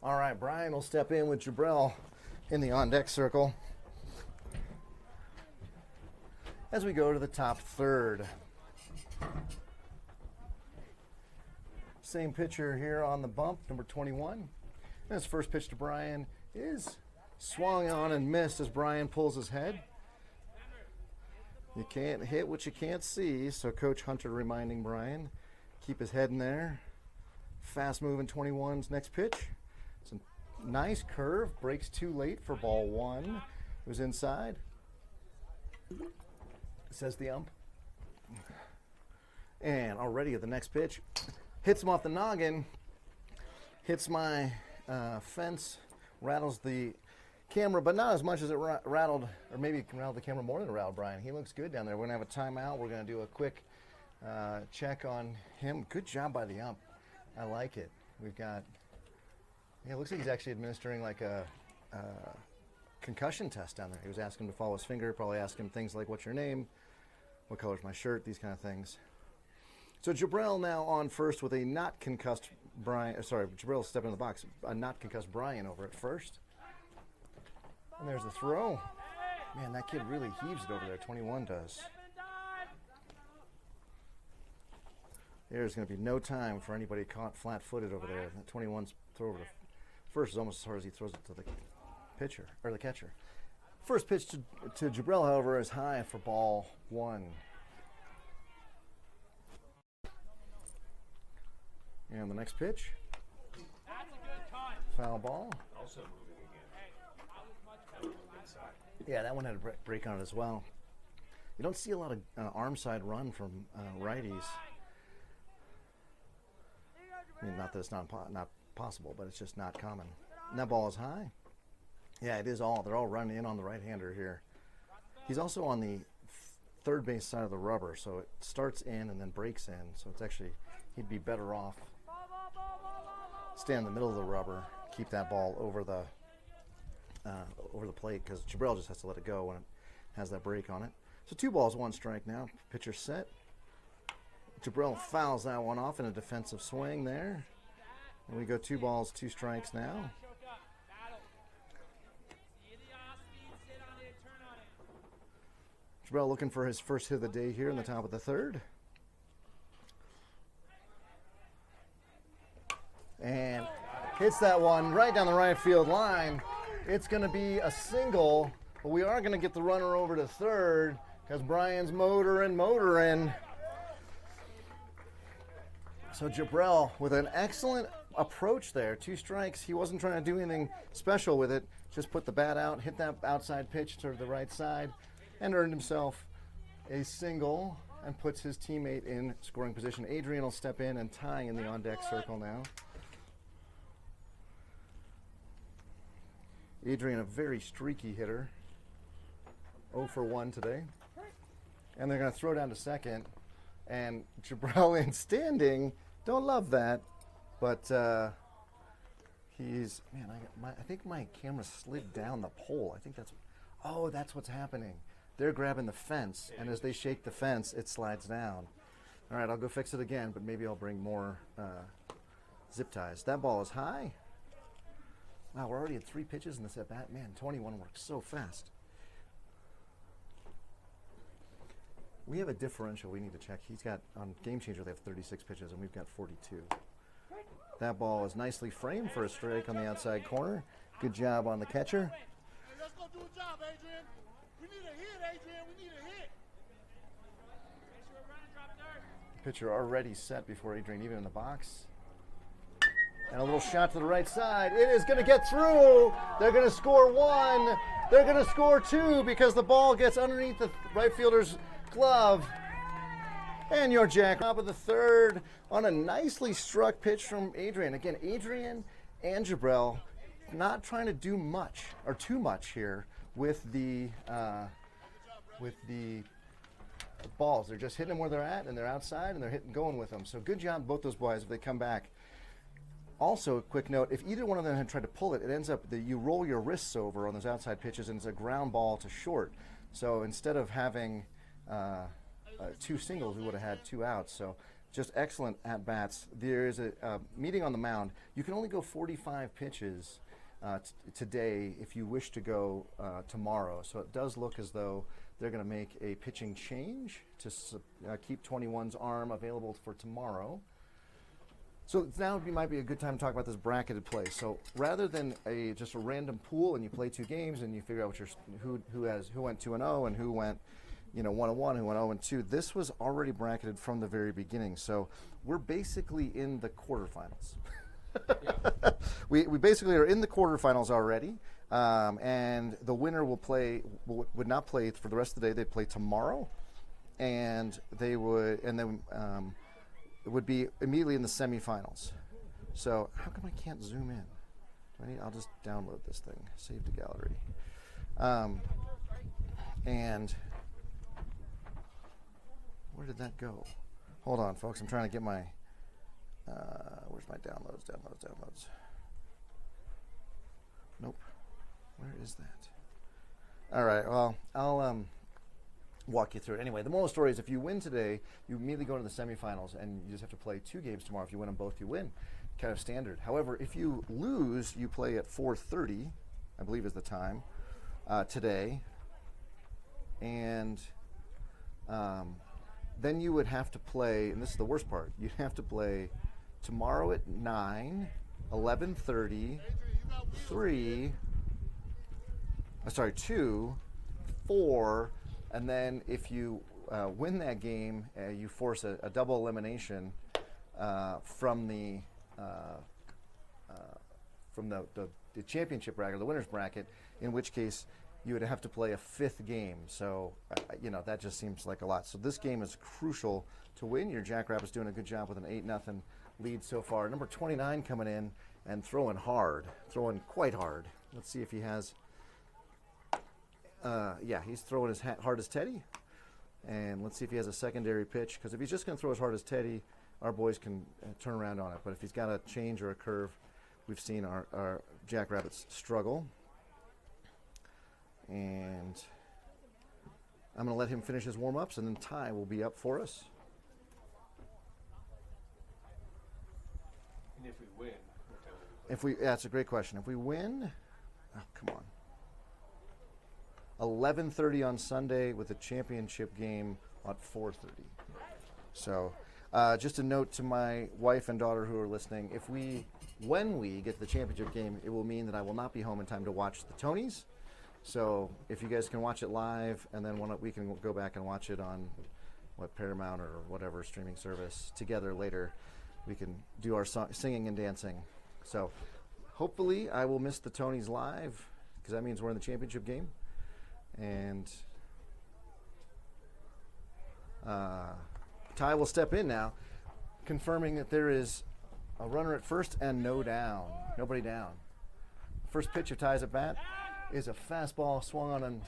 All right, Brian will step in with Jabrell in the on-deck circle as we go to the top third. Same pitcher here on the bump, number 21. And his first pitch to Brian is swung on and missed as Brian pulls his head. You can't hit what you can't see, so Coach Hunter reminding Brian, keep his head in there. Fast moving 21's next pitch. It's a nice curve, breaks too late for ball 1. who's inside. Says the ump. And already at the next pitch, hits him off the noggin, hits my fence, rattles the camera, but not as much as it rattled, or maybe it can rattle the camera more than it rattled Brian. He looks good down there. We're going to have a timeout. We're going to do a quick check on him. Good job by the ump. I like it. We've got, yeah, it looks like he's actually administering like a concussion test down there. He was asking him to follow his finger, probably asking him things like, what's your name? What color's my shirt? These kind of things. So Jabril now on first with a not concussed Brian. Sorry, Jabril stepping in the box. A not concussed Brian over at first. And there's the throw. Man, that kid really heaves it over there. 21 does. There's going to be no time for anybody caught flat-footed over there. That 21's throw over to first is almost as hard as he throws it to the pitcher or the catcher. First pitch to Jabril, however, is high for ball one. And the next pitch, foul ball. Also moving again. Yeah, that one had a break on it as well. You don't see a lot of arm side run from righties. I mean, not that it's not possible, but it's just not common. And that ball is high. Yeah, it is all. They're all running in on the right-hander here. He's also on the third base side of the rubber, so it starts in and then breaks in. So it's actually, he'd be better off stand in the middle of the rubber, keep that ball over the plate, because Jabril just has to let it go when it has that break on it. So 2 balls, 1 strike now. Pitcher set. Jabril fouls that one off in a defensive swing there. And we go 2 balls, 2 strikes now. Jabril looking for his first hit of the day here in the top of the third. And hits that one right down the right field line. It's going to be a single, but we are going to get the runner over to third because Brian's motoring. So Jabril with an excellent approach there. 2 strikes. He wasn't trying to do anything special with it. Just put the bat out, hit that outside pitch to the right side, and earned himself a single and puts his teammate in scoring position. Adrian will step in and tie in the on-deck circle now. Adrian, a very streaky hitter. 0 for 1 today. And they're going to throw down to second. And Jabril in standing. Don't love that. But he's, man, I think my camera slid down the pole. I think that's what's happening. They're grabbing the fence. And as they shake the fence, it slides down. All right, I'll go fix it again, but maybe I'll bring more zip ties. That ball is high. Wow, we're already at 3 pitches in this at bat. Man, 21 works so fast. We have a differential we need to check. He's got, on Game Changer, they have 36 pitches, and we've got 42. That ball is nicely framed for a strike on the outside corner. Good job on the catcher. Hey, let's go do a job, Adrian. We need a hit, Adrian. We need a hit. Pitcher already set before Adrian even in the box. And a little shot to the right side. It is going to get through. They're going to score 1. They're going to score 2 because the ball gets underneath the right fielder's glove. And your Jack top of the third on a nicely struck pitch from Adrian. Again, Adrian and Jabril not trying to do much or too much here with the balls. They're just hitting them where they're at, and they're outside, and they're going with them. So good job, both those boys, if they come back. Also, a quick note, if either one of them had tried to pull it, it ends up that you roll your wrists over on those outside pitches, and it's a ground ball to short. So instead of having 2 singles, we would have had 2 outs. So just excellent at-bats. There is a meeting on the mound. You can only go 45 pitches today if you wish to go tomorrow. So it does look as though they're going to make a pitching change to keep 21's arm available for tomorrow. So now might be a good time to talk about this bracketed play. So rather than just a random pool and you play 2 games and you figure out who went 2-0 and who went 1-1, who went 0-2, this was already bracketed from the very beginning. So we're basically in the quarterfinals. We basically are in the quarterfinals already. And the winner would not play for the rest of the day. They'd play tomorrow, and it would be immediately in the semifinals. So how come I can't zoom in? I'll just download this thing, save to gallery. And where did that go? Hold on, folks. I'm trying to get my, where's my downloads? Nope. Where is that? All right, well, I'll walk you through it. Anyway, the moral story is if you win today, you immediately go to the semifinals, and you just have to play 2 games tomorrow. If you win them both, you win. Kind of standard. However, if you lose, you play at 4:30, I believe is the time, today. And then you would have to play, and this is the worst part, you'd have to play tomorrow at 9, 11:30, 2, 4, and then if you win that game, you force a double elimination from the championship bracket, or the winner's bracket, in which case you would have to play a 5th game. So, that just seems like a lot. So this game is crucial to win. Your Jackrabbits doing a good job with an 8-0 lead so far. Number 29 coming in and throwing quite hard. Let's see if he has, he's throwing as hard as Teddy. And let's see if he has a secondary pitch, because if he's just going to throw as hard as Teddy, our boys can turn around on it. But if he's got a change or a curve, we've seen our Jackrabbits struggle. And I'm going to let him finish his warm-ups, and then Ty will be up for us. And if we win, what time will we play? That's a great question. If we win, come on. 11:30 on Sunday with a championship game at 4:30. So, just a note to my wife and daughter who are listening: when we get to the championship game, it will mean that I will not be home in time to watch the Tonys. So, if you guys can watch it live, and then we can go back and watch it on Paramount or whatever streaming service together later, we can do our singing and dancing. So, hopefully, I will miss the Tonys live, because that means we're in the championship game. And Ty will step in now, confirming that there is a runner at first and nobody down. First pitch of Ty's at bat is a fastball swung on him,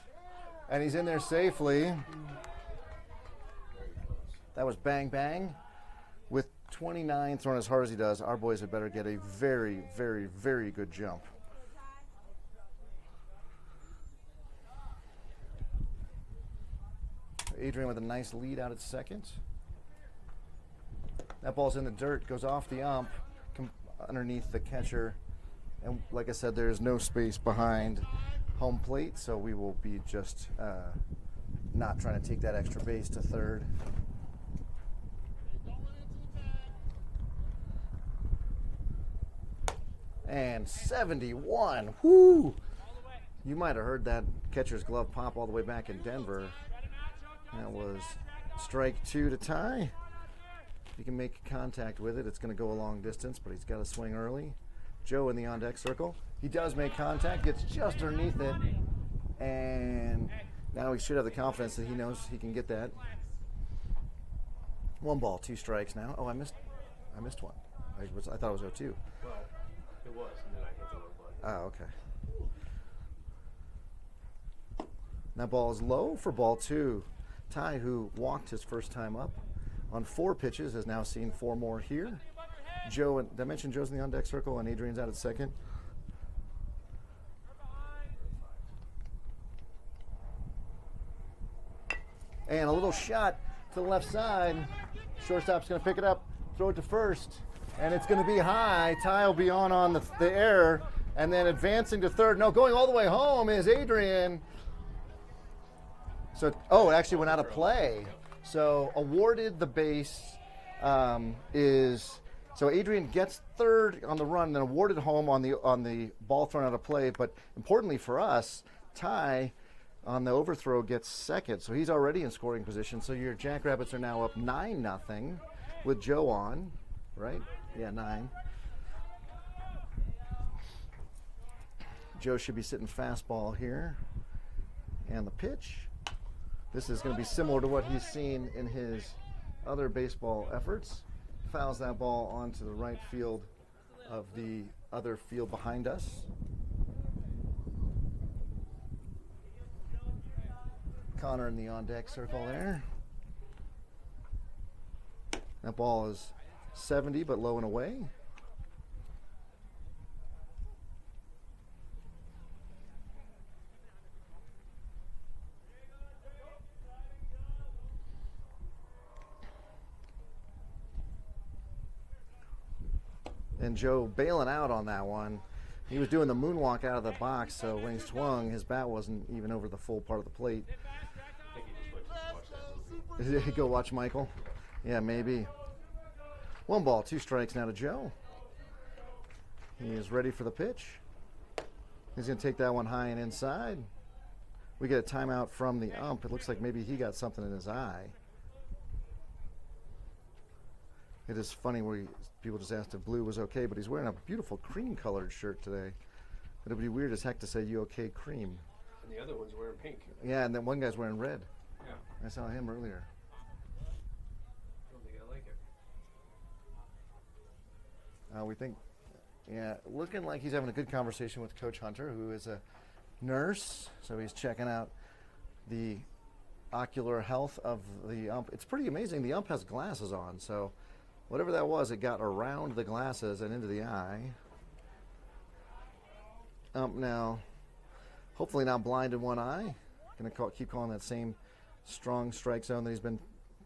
and he's in there safely. That was bang bang. With 29 thrown as hard as he does, our boys had better get a very, very, very good jump. Adrian with a nice lead out at second. That ball's in the dirt, goes off the ump, underneath the catcher. And like I said, there's no space behind home plate, so we will be just not trying to take that extra base to third. And 71. Whoo! You might have heard that catcher's glove pop all the way back in Denver. That was strike 2 to Ty. If he can make contact with it, it's going to go a long distance, but he's got to swing early. Joe in the on-deck circle. He does make contact, gets just underneath it, and now he should have the confidence that he knows he can get that. 1 ball, 2 strikes now. Oh, I missed one. I thought it was 0-2. Well, it was, and then I hit the wrong button. Oh, okay. That ball is low for ball 2. Ty, who walked his first time up on 4 pitches, has now seen 4 more here. Joe, did I mention Joe's in the on-deck circle and Adrian's out at second? And a little shot to the left side. Shortstop's going to pick it up, throw it to first, and it's going to be high. Ty will be on the air, and then advancing to third. No, going all the way home is Adrian. So, it actually went out of play. So awarded the base is, so Adrian gets third on the run, then awarded home on the ball thrown out of play. But importantly for us, Ty on the overthrow gets second. So he's already in scoring position. So your Jackrabbits are now up 9-0 with Joe on, right? Yeah, 9. Joe should be sitting fastball here. And the pitch. This is going to be similar to what he's seen in his other baseball efforts. Fouls that ball onto the right field of the other field behind us. Connor in the on-deck circle there. That ball is 70 but low and away. And Joe bailing out on that one. He was doing the moonwalk out of the box, so when he swung, his bat wasn't even over the full part of the plate. I think he just went to watch that movie. Did he go watch Michael? Yeah, maybe. 1 ball, 2 strikes now to Joe. He is ready for the pitch. He's going to take that one high and inside. We get a timeout from the ump. It looks like maybe he got something in his eye. It is funny where people just asked if blue was okay, but he's wearing a beautiful cream-colored shirt today. It would be weird as heck to say, "You okay, cream?" And the other one's wearing pink. Yeah, and then one guy's wearing red. Yeah. I saw him earlier. I don't think I like it. We think, yeah, looking like he's having a good conversation with Coach Hunter, who is a nurse. So he's checking out the ocular health of the ump. It's pretty amazing. The ump has glasses on, so whatever that was, it got around the glasses and into the eye. Ump now, hopefully not blind in one eye. Going to keep calling that same strong strike zone that he's been,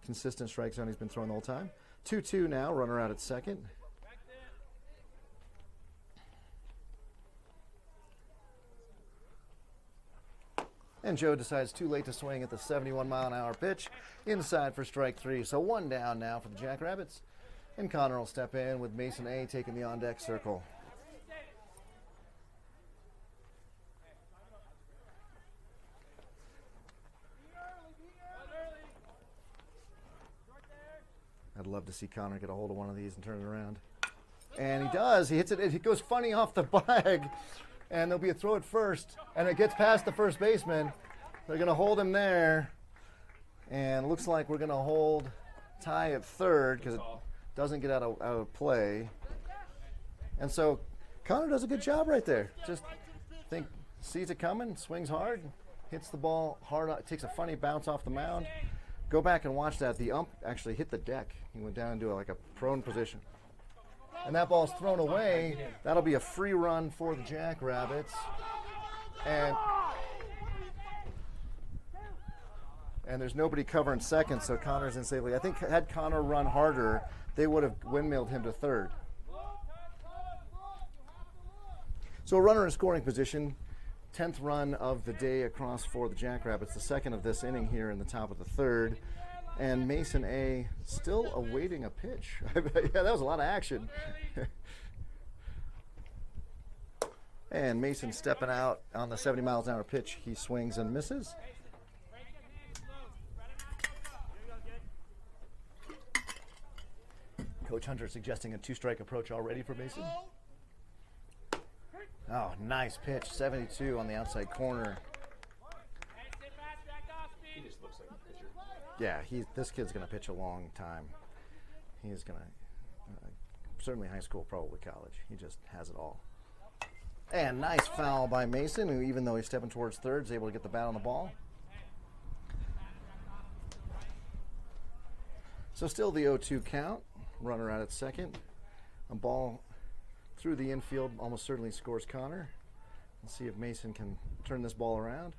consistent strike zone he's been throwing the whole time. 2-2 now, runner out at second. And Joe decides too late to swing at the 71-mile-an-hour pitch inside for strike 3. So 1 down now for the Jackrabbits. And Connor will step in with Mason A taking the on-deck circle. I'd love to see Connor get a hold of one of these and turn it around. And he does. He hits it. It goes funny off the bag. And there'll be a throw at first. And it gets past the first baseman. They're going to hold him there. And it looks like we're going to hold Ty at third because it doesn't get out of play. And so Connor does a good job right there. Just sees it coming, swings hard, hits the ball hard, takes a funny bounce off the mound. Go back and watch that. The ump actually hit the deck. He went down into like a prone position. And that ball's thrown away. That'll be a free run for the Jackrabbits. And there's nobody covering second, so Connor's in safely. I think had Connor run harder, they would have windmilled him to third. So a runner in scoring position, 10th run of the day across for the Jackrabbits, the second of this inning here in the top of the third. And Mason A still awaiting a pitch. Yeah, that was a lot of action. And Mason stepping out on the 70 miles an hour pitch. He swings and misses. Coach Hunter suggesting a 2-strike approach already for Mason. Oh, nice pitch. 72 on the outside corner. He just looks like a pitcher. Yeah, this kid's going to pitch a long time. He's going to, certainly high school, probably college. He just has it all. And nice foul by Mason, who even though he's stepping towards third, is able to get the bat on the ball. So still the 0-2 count. Runner out at second. A ball through the infield almost certainly scores Connor. Let's see if Mason can turn this ball around.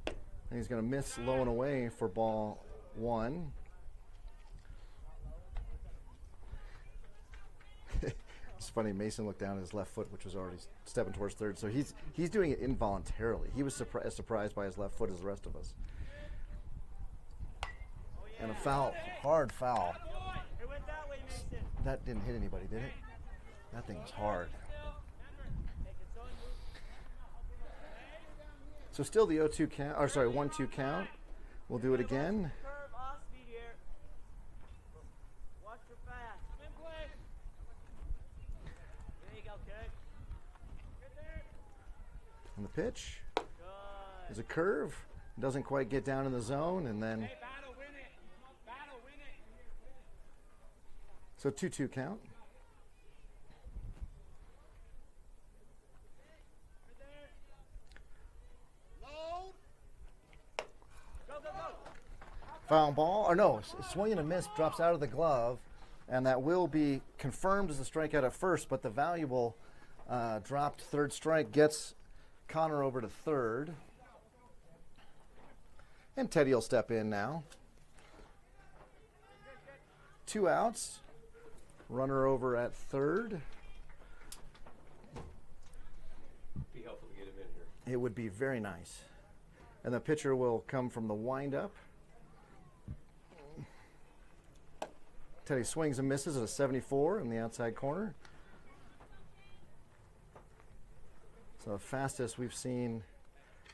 And he's going to miss low and away for ball 1. It's funny, Mason looked down at his left foot, which was already stepping towards third. So he's doing it involuntarily. He was as surprised by his left foot as the rest of us. And a foul, hard foul. That didn't hit anybody, did it? That thing was hard. So still the 0-2 count, or sorry, 1-2 count. We'll do it again. And the pitch is a curve. Doesn't quite get down in the zone, and then so 2-2 count. Foul ball, or no, swing and a miss, drops out of the glove, and that will be confirmed as a strikeout at first, but the valuable dropped third strike gets Connor over to third. And Teddy will step in now. 2 outs. Runner over at third. Be helpful to get him in here. It would be very nice. And the pitcher will come from the windup. Teddy swings and misses at a 74 in the outside corner. So the fastest we've seen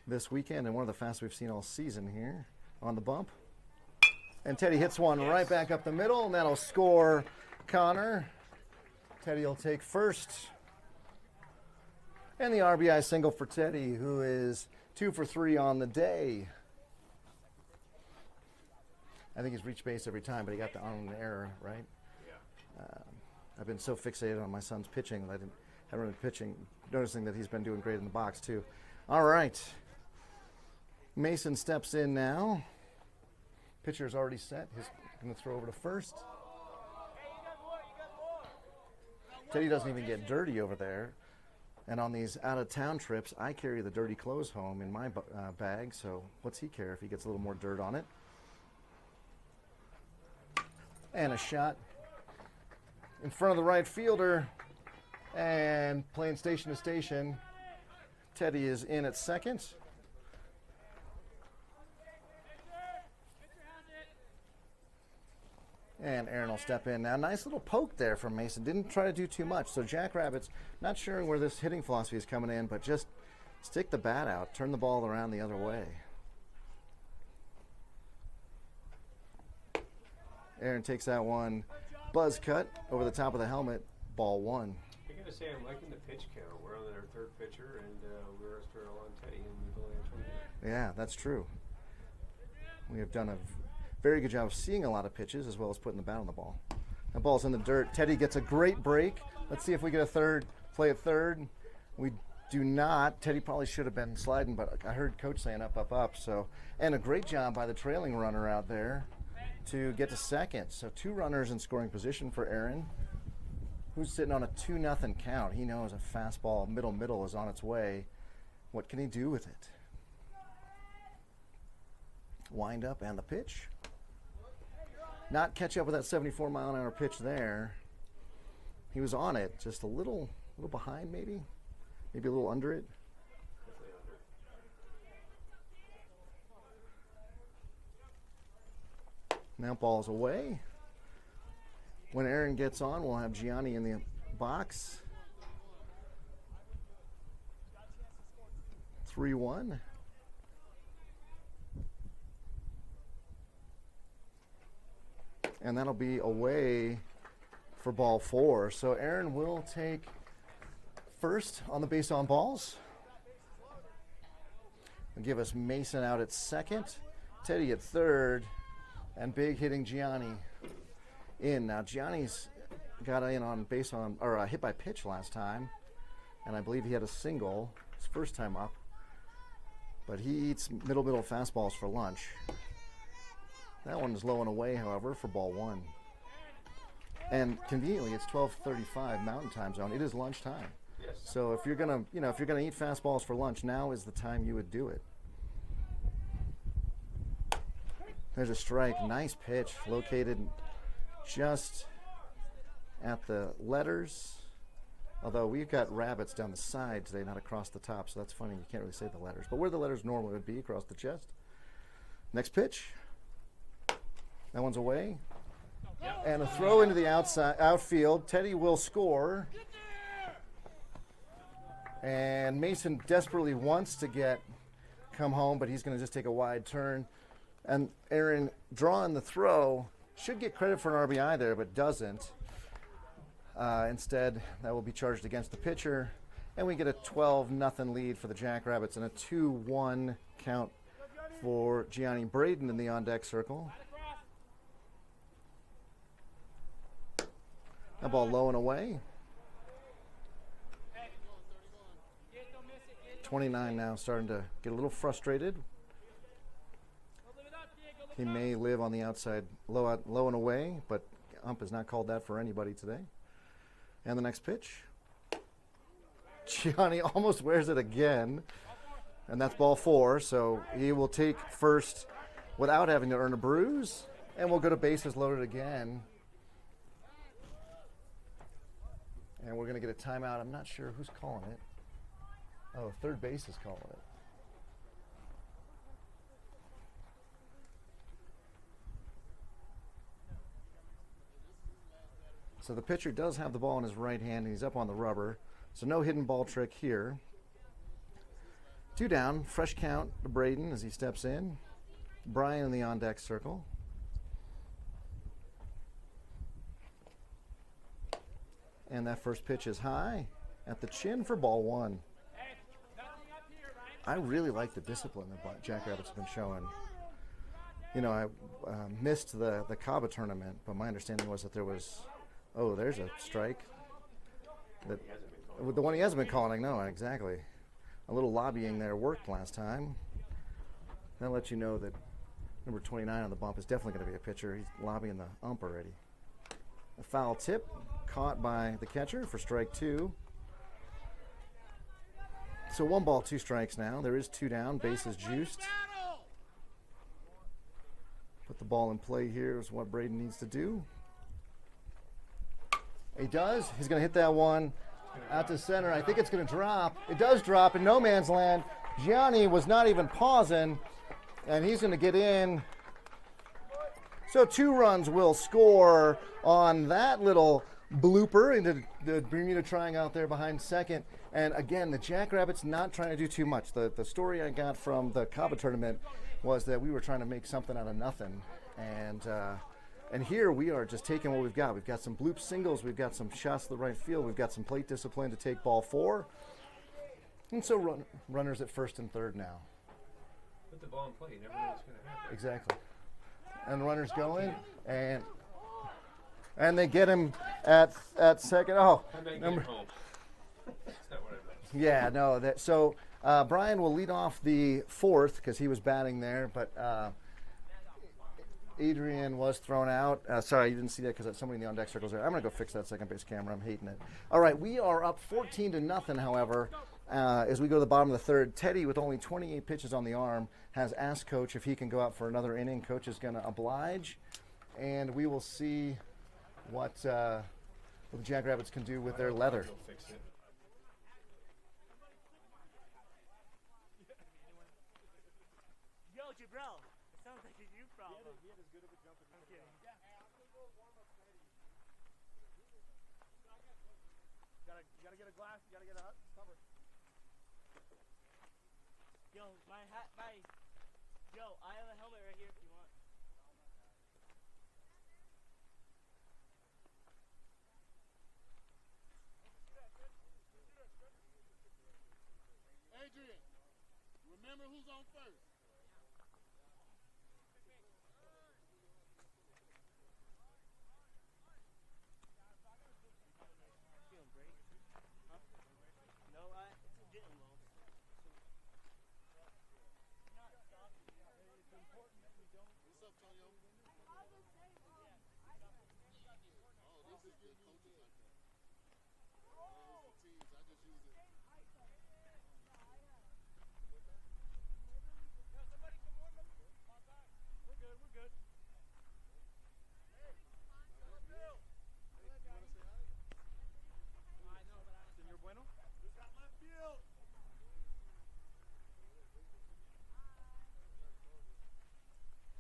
this weekend, and one of the fastest we've seen all season here on the bump. And Teddy hits one right back up the middle, and that'll score Connor. Teddy will take first. And the RBI single for Teddy, who is 2 for 3 on the day. I think he's reached base every time, but he got the on error, right? Yeah. I've been so fixated on my son's pitching that I haven't really pitching, noticing that he's been doing great in the box too. All right. Mason steps in now. Pitcher's already set. He's going to throw over to first. Teddy doesn't even get dirty over there. And on these out-of-town trips, I carry the dirty clothes home in my bag, so what's he care if he gets a little more dirt on it? And a shot in front of the right fielder, and playing station to station. Teddy is in at second. And Aaron will step in now. Nice little poke there from Mason. Didn't try to do too much. So Jackrabbits, not sure where this hitting philosophy is coming in, but just stick the bat out. Turn the ball around the other way. Aaron takes that one. Buzz cut over the top of the helmet. Ball 1. I gotta say, I'm liking the pitch count. We're on our third pitcher, and we're still on Teddy, and we've only had 20 minutes. Yeah, that's true. We have done a very good job of seeing a lot of pitches as well as putting the bat on the ball. The ball's in the dirt. Teddy gets a great break. Let's see if we get a third. Play at third. We do not. Teddy probably should have been sliding, but I heard Coach saying up, up, up. So, and a great job by the trailing runner out there to get to second. So 2 runners in scoring position for Aaron, who's sitting on a 2-0 count. He knows a fastball middle is on its way. What can he do with it? Wind up and the pitch. Not catch up with that 74-mile-an-hour pitch there. He was on it, just a little behind maybe a little under it. Now ball's away. When Aaron gets on, we'll have Gianni in the box. 3-1. And that'll be away for ball 4. So Aaron will take first on the base on balls. And give us Mason out at second, Teddy at third, and big hitting Gianni in. Now Gianni's got in on base on, or hit by pitch last time, and I believe he had a single his first time up. But he eats middle fastballs for lunch. That one is low and away, however, for ball 1. And conveniently, it's 12:35 Mountain Time Zone. It is lunchtime. Yes. So if you're gonna, if you're gonna eat fastballs for lunch, now is the time you would do it. There's a strike. Nice pitch, located just at the letters. Although we've got rabbits down the side today, not across the top, so that's funny. You can't really say the letters, but where the letters normally would be, across the chest. Next pitch. That one's away. Yep. And a throw into the outfield. Teddy will score. And Mason desperately wants to come home, but he's going to just take a wide turn. And Aaron, drawing the throw, should get credit for an RBI there, but doesn't. Instead, that will be charged against the pitcher. And we get a 12-0 lead for the Jackrabbits and a 2-1 count for Gianni Braden in the on-deck circle. That ball low and away. 29 now, starting to get a little frustrated. He may live on the outside, low and away, but ump has not called that for anybody today. And the next pitch. Gianni almost wears it again, and that's ball 4, so he will take first without having to earn a bruise, and we'll go to bases loaded again. And we're going to get a timeout. I'm not sure who's calling it. Oh, third base is calling it. So the pitcher does have the ball in his right hand, and he's up on the rubber. So no hidden ball trick here. 2 down, fresh count to Braden as he steps in. Brian in the on-deck circle. And that first pitch is high at the chin for ball 1. I really like the discipline that Jackrabbits have been showing. You know, I missed the Cabo tournament, but my understanding was that there was, oh, there's a strike. The one he hasn't been calling, no, exactly. A little lobbying there worked last time. That'll let you know that number 29 on the bump is definitely going to be a pitcher. He's lobbying the ump already. A foul tip caught by the catcher for strike 2. So 1 ball, 2 strikes now. There is 2 down, bases juiced. Put the ball in play here is what Braden needs to do. He does. He's going to hit that one out to center. I think it's going to drop. It does drop in no man's land. Gianni was not even pausing, and he's going to get in. So 2 runs will score on that little blooper into the Bermuda Triangle out there behind second. And again, the Jackrabbits not trying to do too much. The story I got from the Cabo tournament was that we were trying to make something out of nothing. And here we are just taking what we've got. We've got some bloop singles. We've got some shots to the right field. We've got some plate discipline to take ball 4. And so runners at first and third now. Put the ball in play. You never know what's going to happen. Exactly. And runners going, and they get him at second. Oh, I might get him home. That's not what I meant. Yeah, no. So Brian will lead off the 4th because he was batting there, but Adrian was thrown out. Sorry, you didn't see that because somebody in the on-deck circles there. I'm going to go fix that second base camera. I'm hating it. All right, we are up 14-0, however, as we go to the bottom of the 3rd. Teddy, with only 28 pitches on the arm, has asked Coach if he can go out for another inning. Coach is going to oblige, and we will see what the Jackrabbits can do with their leather. Yo, Jabril, it sounds like a you problem. He had as good of a jump as I'm kidding. You gotta get a glass, you gotta get a cover. Yo, Yo, I have a helmet right here if you want. Adrian, remember who's on first. Feeling great? Huh? No, it's getting low. It's important that we don't. What's up, Tonyo? Oh, this is good coaches like that. Oh, teams, I just use it. We're good. Senor Bueno? Who's got left field?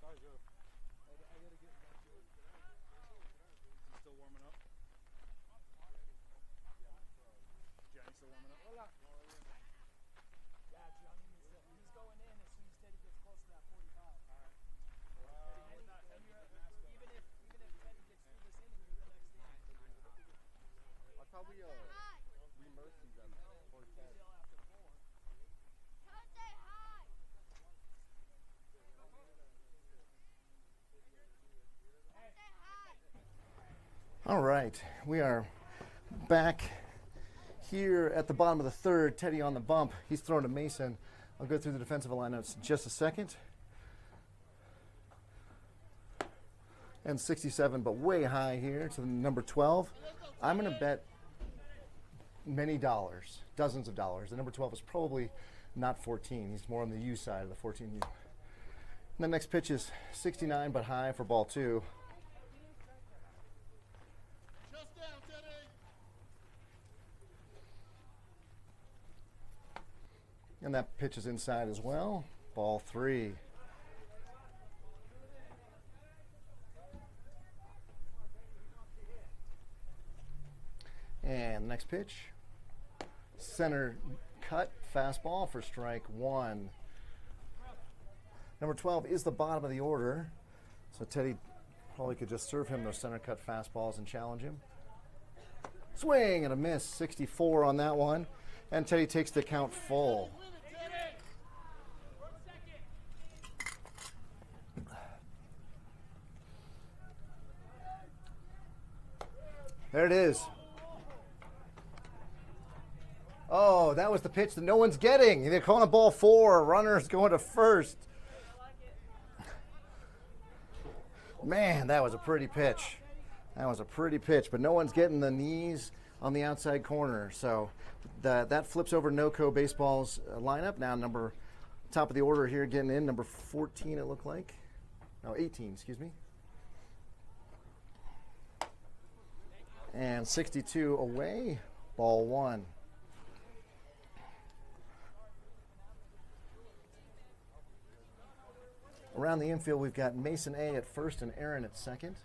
Sorry, Joe. I gotta get back to it. He's still warming up? Johnny's still warming up? Hola. Yeah, Johnny he's going in as soon as Teddy gets close to that 45. All right. All right, we are back here at the bottom of the third. Teddy on the bump. He's thrown to Mason. I'll go through the defensive lineups in just a second. And 67, but way high here to number 12. I'm going to bet many dollars, dozens of dollars. The number 12 is probably not 14. He's more on the U side of the 14U. And the next pitch is 69, but high for ball 2. Just down, Teddy. And that pitch is inside as well. Ball 3. And next pitch, center cut fastball for strike 1. Number 12 is the bottom of the order, so Teddy probably could just serve him those center cut fastballs and challenge him. Swing and a miss, 64 on that one, and Teddy takes the count full. There it is. Oh, that was the pitch that no one's getting. They're calling a ball 4. Runner's going to first. Man, that was a pretty pitch. That was a pretty pitch, but no one's getting the knees on the outside corner. So that flips over NOCO Baseball's lineup. Now top of the order here getting in, number 14 it looked like. No, 18, excuse me. And 62 away, ball 1. Around the infield, we've got Mason A at first and Aaron at second.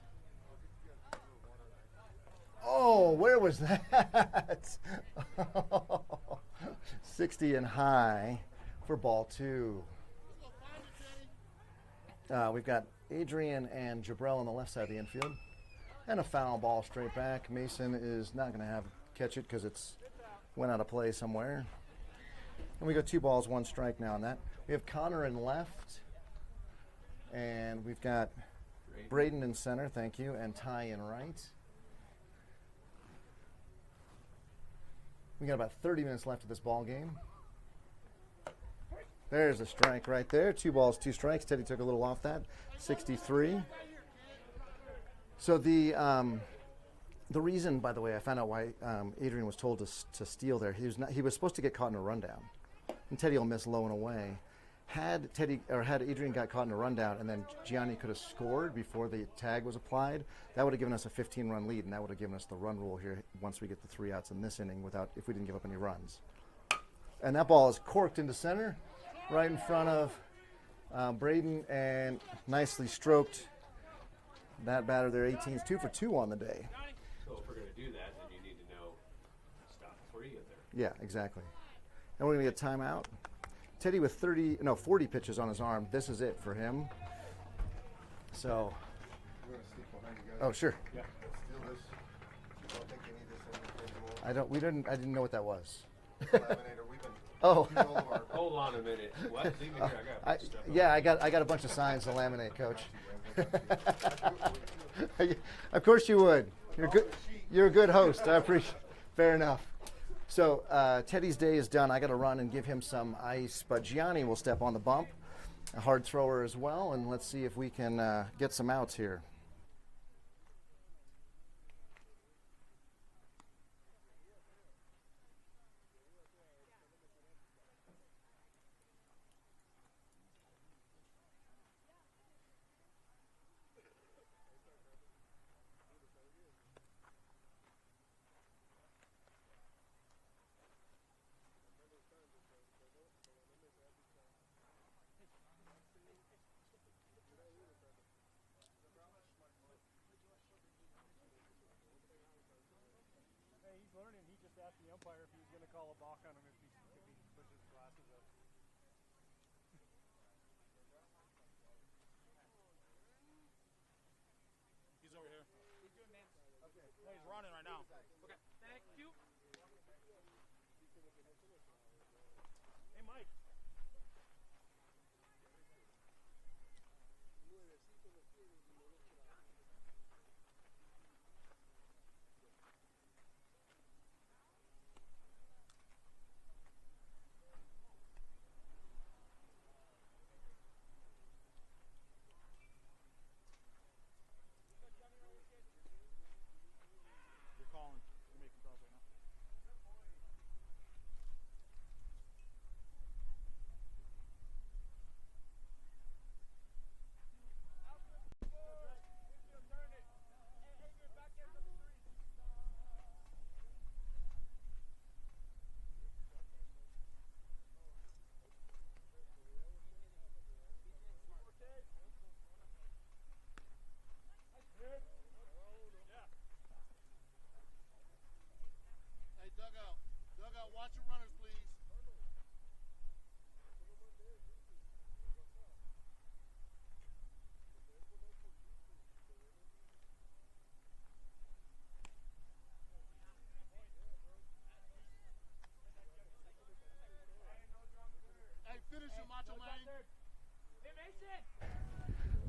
Oh, where was that? 60 and high for ball 2. We've got Adrian and Jabrell on the left side of the infield. And a foul ball straight back. Mason is not going to catch it because it's went out of play somewhere. And we got 2 balls, 1 strike now on that. We have Connor in left. And we've got Braden in center, thank you, and Ty in right. We got about 30 minutes left of this ball game. There's a strike right there. 2 balls, 2 strikes. Teddy took a little off that. 63. So the reason, by the way, I found out why Adrian was told to steal there. He was supposed to get caught in a rundown, and Teddy will miss low and away. Had Adrian got caught in a rundown and then Gianni could have scored before the tag was applied, that would have given us a 15-run lead, and that would have given us the run rule here once we get the 3 outs in this inning if we didn't give up any runs. And that ball is corked into center, right in front of Braden, and nicely stroked. That batter there, 18 is 2 for 2 on the day. So if we're going to do that, then you need to know stop before you get there. Yeah, exactly. And we're going to get timeout. Teddy with 40 pitches on his arm. This is it for him. So. You want to sneak behind you guys? Oh, sure. Yeah. Steal this. You don't think you need this I didn't know what that was. laminator. We've been Oh. using all of our Hold on a minute. What? Leave me here. I got stuff. Yeah, I got a bunch of signs to laminate, Coach. Of course you would. You're a good host. I appreciate. Fair enough. So Teddy's day is done. I got to run and give him some ice, but Gianni will step on the bump, a hard thrower as well, and let's see if we can get some outs here. He's learning. He just asked the umpire if he was going to call a balk on him if he pushes his glasses up. He's over here. He's doing man. Okay. No, he's running right now. Okay. Thank you. Hey, Mike.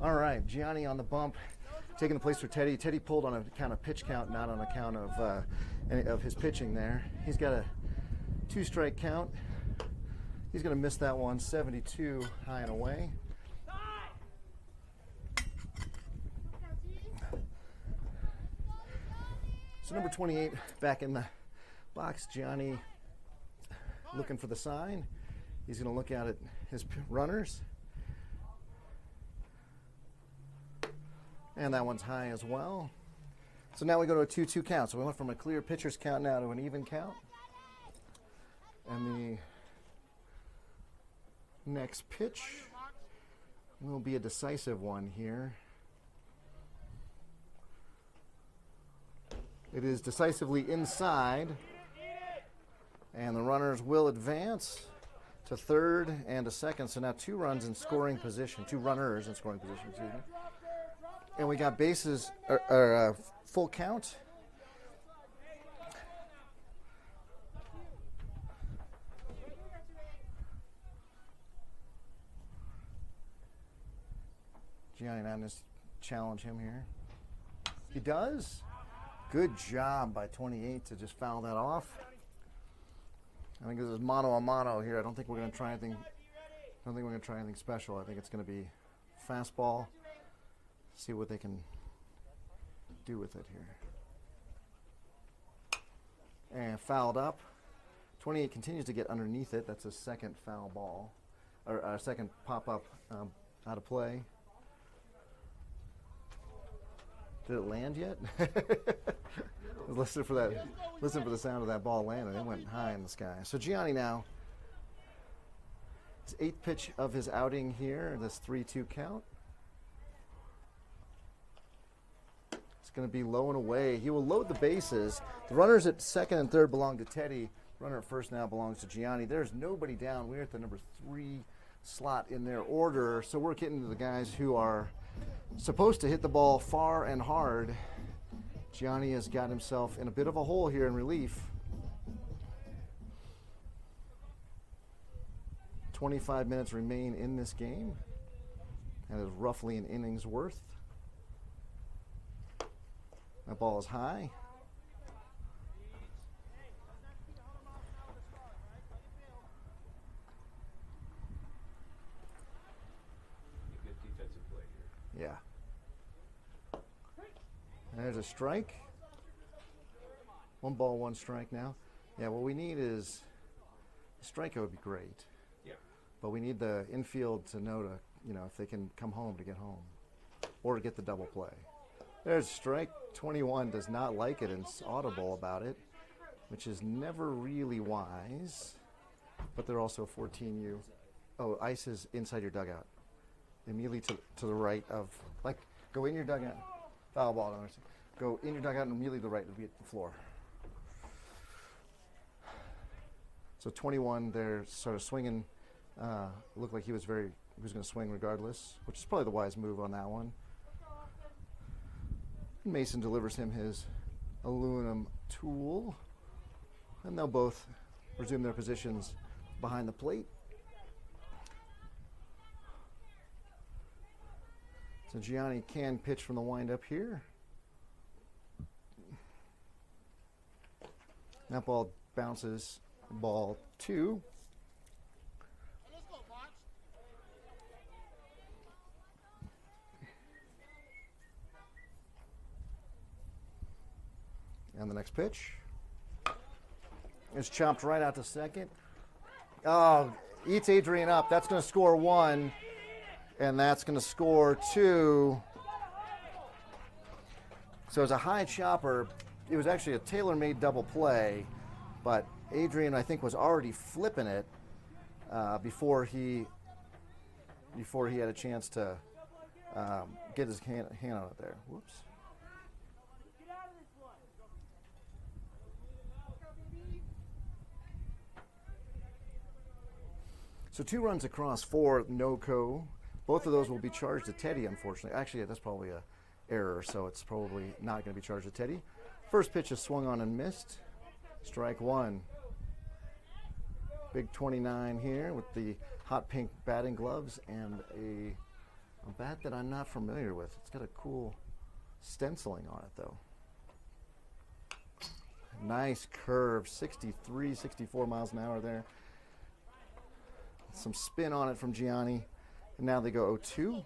All right, Gianni on the bump, taking the place for Teddy. Teddy pulled on account of pitch count, not on account of any of his pitching there. He's got a 2-strike count. He's going to miss that one, 72 high and away. So number 28 back in the box. Gianni looking for the sign. He's going to look out at his runners. And that one's high as well. So now we go to a 2-2 count. So we went from a clear pitcher's count now to an even count. And the next pitch will be a decisive one here. It is decisively inside. And the runners will advance to third and to second. So now 2 runs in scoring position. 2 runners in scoring position, excuse me. And we got bases, or full count. Gianni Madness challenge him here. He does. Good job by 28 to just foul that off. I think this is mano a mano here. I don't think we're going to try anything. I don't think we're going to try anything special. I think it's going to be fastball. See what they can do with it here. And fouled up. 28 continues to get underneath it. That's a second foul ball, or a second pop up out of play. Did it land yet? Listen for that. Listen for the sound of that ball landing. It went high in the sky. So Gianni now, his 8th pitch of his outing here. This 3-2 count. It's going to be low and away. He will load the bases. The runners at second and third belong to Teddy. Runner at first now belongs to Gianni. There's nobody down. We're at the number 3 slot in their order. So we're getting to the guys who are supposed to hit the ball far and hard. Gianni has got himself in a bit of a hole here in relief. 25 minutes remain in this game. That is roughly an inning's worth. That ball is high. Good defensive play here. Yeah. There's a strike. 1 ball, 1 strike now. Yeah, what we need is a strikeout would be great. Yeah. But we need the infield to know to, if they can come home to get home or to get the double play. There's strike. 21 does not like it and is audible about it, which is never really wise. But they're also 14U. Oh, ice is inside your dugout. Immediately to the right of, go in your dugout. Foul ball. Go in your dugout and immediately to the right. It'll be at the floor. So 21, they're sort of swinging. Looked like he was going to swing regardless, which is probably the wise move on that one. Mason delivers him his aluminum tool, and they'll both resume their positions behind the plate. So Gianni can pitch from the windup here. That ball bounces, ball 2. And the next pitch is chopped right out to second. Oh, eats Adrian up. That's going to score 1, and that's going to score 2. So it's a high chopper. It was actually a tailor-made double play, but Adrian, I think, was already flipping it before he had a chance to get his hand on it there. Whoops. So 2 runs across 4 NOCO. Both of those will be charged to Teddy, unfortunately. Actually, that's probably an error, so it's probably not going to be charged to Teddy. First pitch is swung on and missed. Strike 1. Big 29 here with the hot pink batting gloves and a A bat that I'm not familiar with. It's got a cool stenciling on it, though. Nice curve, 63, 64 miles an hour there. Some spin on it from Gianni. And now they go 0-2.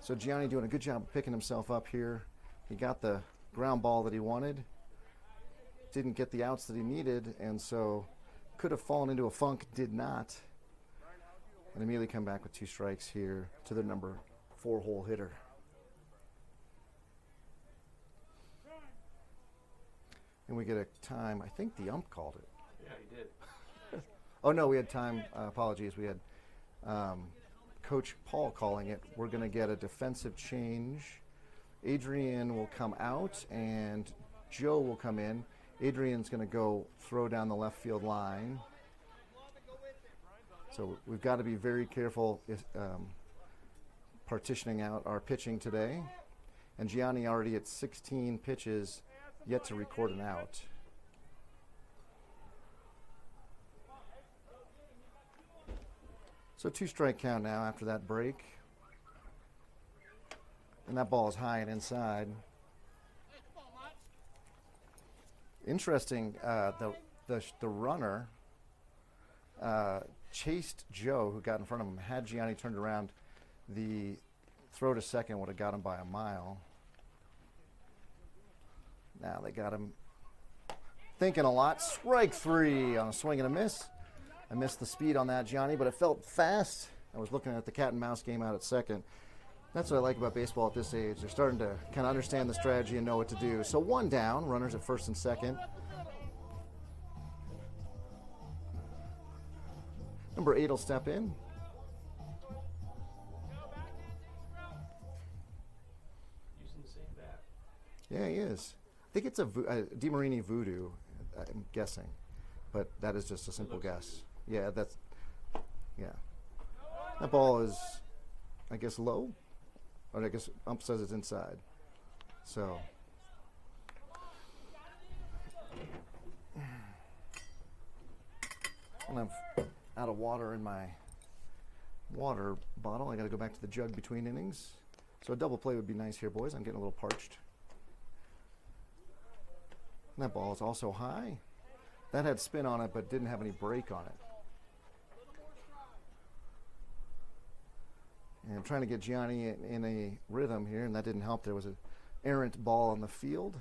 So Gianni doing a good job of picking himself up here. He got the ground ball that he wanted. Didn't get the outs that he needed, and so could have fallen into a funk, did not. And immediately come back with 2 strikes here to the number 4-hole hitter. And we get a time, I think the ump called it. Yeah, he did. Oh no, we had time, apologies, we had Coach Paul calling it. We're going to get a defensive change. Adrian will come out and Joe will come in. Adrian's going to go throw down the left field line. So we've got to be very careful partitioning out our pitching today. And Gianni already at 16 pitches, yet to record an out. So 2-strike count now after that break. And that ball is high and inside. Interesting, the runner chased Joe, who got in front of him. Had Gianni turned around, the throw to second would have got him by a mile. Now they got him thinking a lot. Strike 3 on a swing and a miss. I missed the speed on that, Gianni, but it felt fast. I was looking at the cat and mouse game out at second. That's what I like about baseball at this age. They're starting to kind of understand the strategy and know what to do. So 1 down, runners at first and second. Number 8 will step in. Using the same bat. Yeah, he is. I think it's a DeMarini voodoo, I'm guessing. But that is just a simple guess. Yeah, yeah. That ball is, I guess, low. Or I guess ump says it's inside. So. And I'm out of water in my water bottle. I got to go back to the jug between innings. So a double play would be nice here, boys. I'm getting a little parched. And that ball is also high. That had spin on it, but didn't have any break on it. And I'm trying to get Gianni in a rhythm here, and that didn't help. There was an errant ball on the field.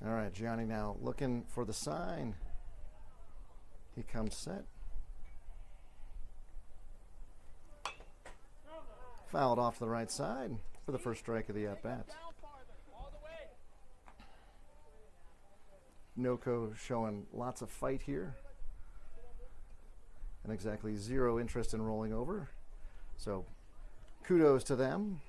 All right, Gianni now looking for the sign. He comes set. Fouled off to the right side for the first strike of the at-bat. NOCO showing lots of fight here. And exactly 0 interest in rolling over. So kudos to them.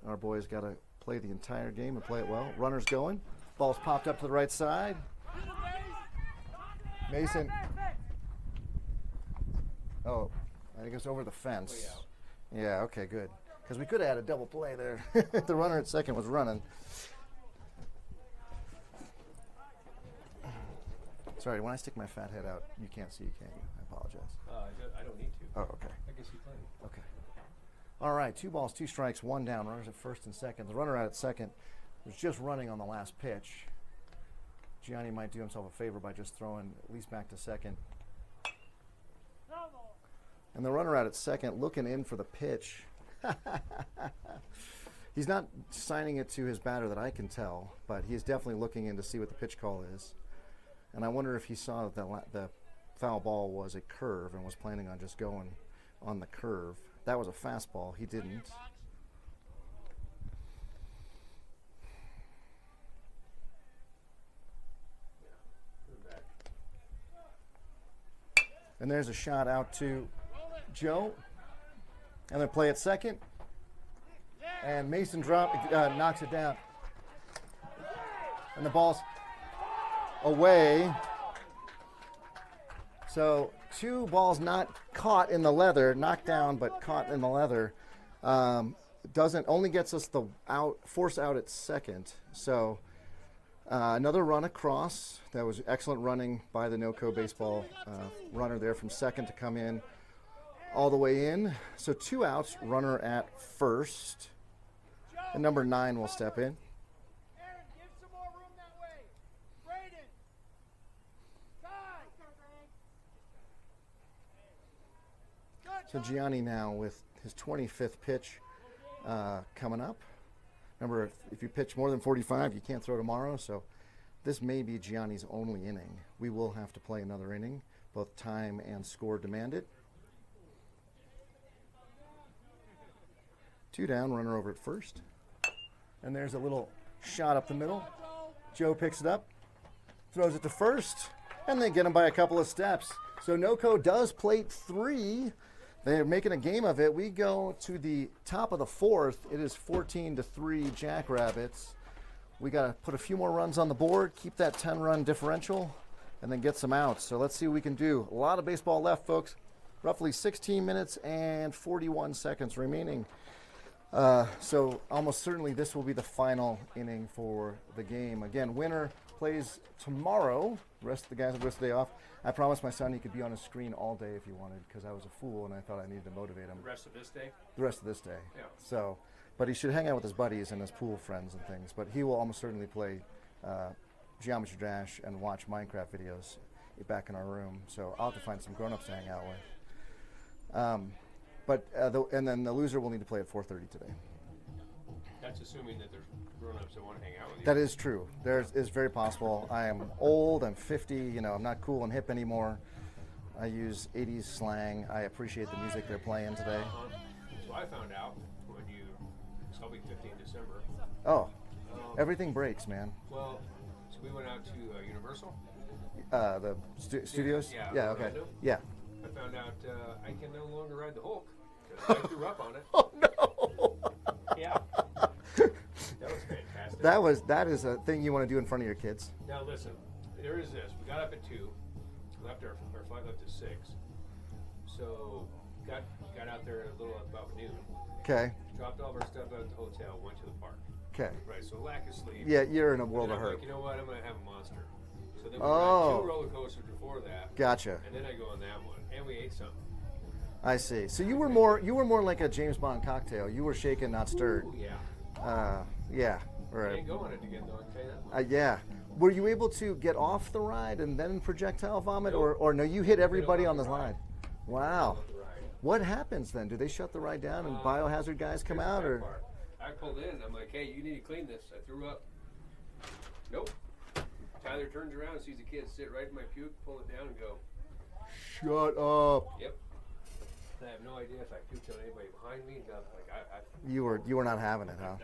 Our boys got to play the entire game and play it well. Runners going. Ball's popped up to the right side. Mason. Oh, I think it's over the fence. Yeah, okay, good. Because we could have had a double play there. The runner at second was running. Sorry, when I stick my fat head out, you can't see, can you? I apologize. I don't need to. Oh, okay. I guess you played. Okay. All right, 2 balls, 2 strikes, 1 down. Runners at first and second. The runner out at second was just running on the last pitch. Gianni might do himself a favor by just throwing at least back to second. And the runner out at second looking in for the pitch. He's not signing it to his batter that I can tell, but he is definitely looking in to see what the pitch call is. And I wonder if he saw that the foul ball was a curve and was planning on just going on the curve. That was a fastball. He didn't. And there's a shot out to Joe. And then play at second. And Mason knocks it down. And the ball's away. So 2 balls not caught in the leather, knocked down, but caught in the leather. Only gets us the force out at second. So Another run across. That was excellent running by the NOCO baseball runner there from second to come in all the way in. So 2 outs, runner at first. And number 9 will step in. Aaron, give some more room that way. Braden. Ty. So Gianni now with his 25th pitch coming up. Remember, if you pitch more than 45, you can't throw tomorrow. So this may be Gianni's only inning. We will have to play another inning. Both time and score demand it. 2 down, runner over at first. And there's a little shot up the middle. Joe picks it up, throws it to first, and they get him by a couple of steps. So NOCO does plate 3. They're making a game of it. We go to the top of the 4th. It is 14-3 Jackrabbits. We got to put a few more runs on the board, keep that 10-run differential, and then get some outs. So let's see what we can do. A lot of baseball left, folks. Roughly 16 minutes and 41 seconds remaining. So almost certainly this will be the final inning for the game. Again, winner plays tomorrow. Rest of the guys have the rest of the day off. I promised my son he could be on his screen all day if he wanted, because I was a fool and I thought I needed to motivate him. The rest of this day? The rest of this day. Yeah. So, but he should hang out with his buddies and his pool friends and things. But he will almost certainly play Geometry Dash and watch Minecraft videos back in our room. So I'll have to find some grown-ups to hang out with. And then the loser will need to play at 4:30 today. That's assuming that there's grown-ups that want to hang out with you. That is true. There is very possible. I am old. I'm 50. You know, I'm not cool and hip anymore. I use 80s slang. I appreciate the music they're playing today. So I found out when I'll be 50 in December. Oh, everything breaks, man. Well, so we went out to Universal. The studios? Yeah, okay. Orlando. Yeah. I found out I can no longer ride the Hulk. 'Cause I grew up on it. Oh, no. Yeah. That was fantastic. That is a thing you want to do in front of your kids. Now listen, there is this. We got up at 2, left our flight left at 6. So got out there a little about noon. Okay. Dropped all of our stuff out at the hotel, went to the park. Okay. Right, so lack of sleep. Yeah, you're in a world And of I'm hurt. like, you know what, I'm gonna have a monster. So then we Oh. ride 2 roller coasters before that. Gotcha. And then I go on that one. And we ate something. I see. So you were more like a James Bond cocktail. You were shaken, not stirred. Ooh, yeah. Yeah. I Right. ain't going it again though, I can tell you that much. Yeah. Were you able to get off the ride and then projectile vomit, Nope. or no? You hit everybody off on the the ride. ride. Wow. Love the ride. What happens then? Do they shut the ride down and biohazard guys come Here's the out, bad or? part. I pulled in. I'm like, hey, you need to clean this. I threw up. Nope. Tyler turns around, sees the kid sit right in my puke, pull it down, and go. Shut up. Yep. I have no idea if I puked on anybody behind me. Nothing. Like You were not having it, huh?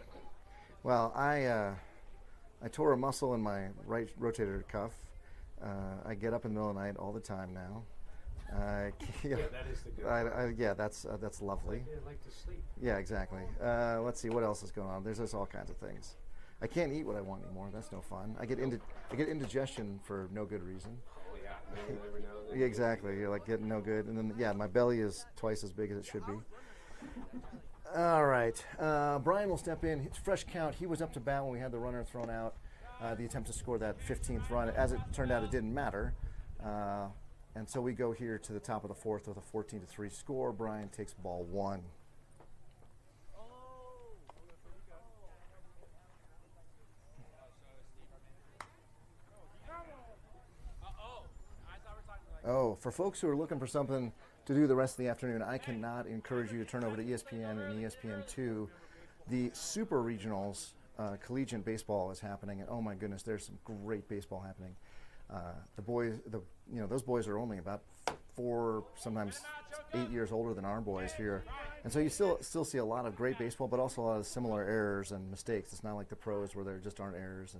Well, I tore a muscle in my right rotator cuff. I get up in the middle of the night all the time now. Yeah, that is the good part. Yeah, that's lovely. I like to sleep. Yeah, exactly. Let's see what else is going on. There's just all kinds of things. I can't eat what I want anymore. That's no fun. I get indigestion for no good reason. Oh yeah, every now and then. Yeah, exactly. You're like getting no good, and then my belly is twice as big as it should be. All right, Brian will step in. It's fresh count. He was up to bat when we had the runner thrown out. The attempt to score that 15th run. As it turned out, it didn't matter. And so we go here to the top of the 4th with a 14-3 score. Brian takes ball 1. Oh, for folks who are looking for something to do the rest of the afternoon, I cannot encourage you to turn over to ESPN and ESPN2. The Super Regionals collegiate baseball is happening, and oh my goodness, there's some great baseball happening. Those boys are only about 4, sometimes 8 years older than our boys here, and so you still see a lot of great baseball, but also a lot of similar errors and mistakes. It's not like the pros where there just aren't errors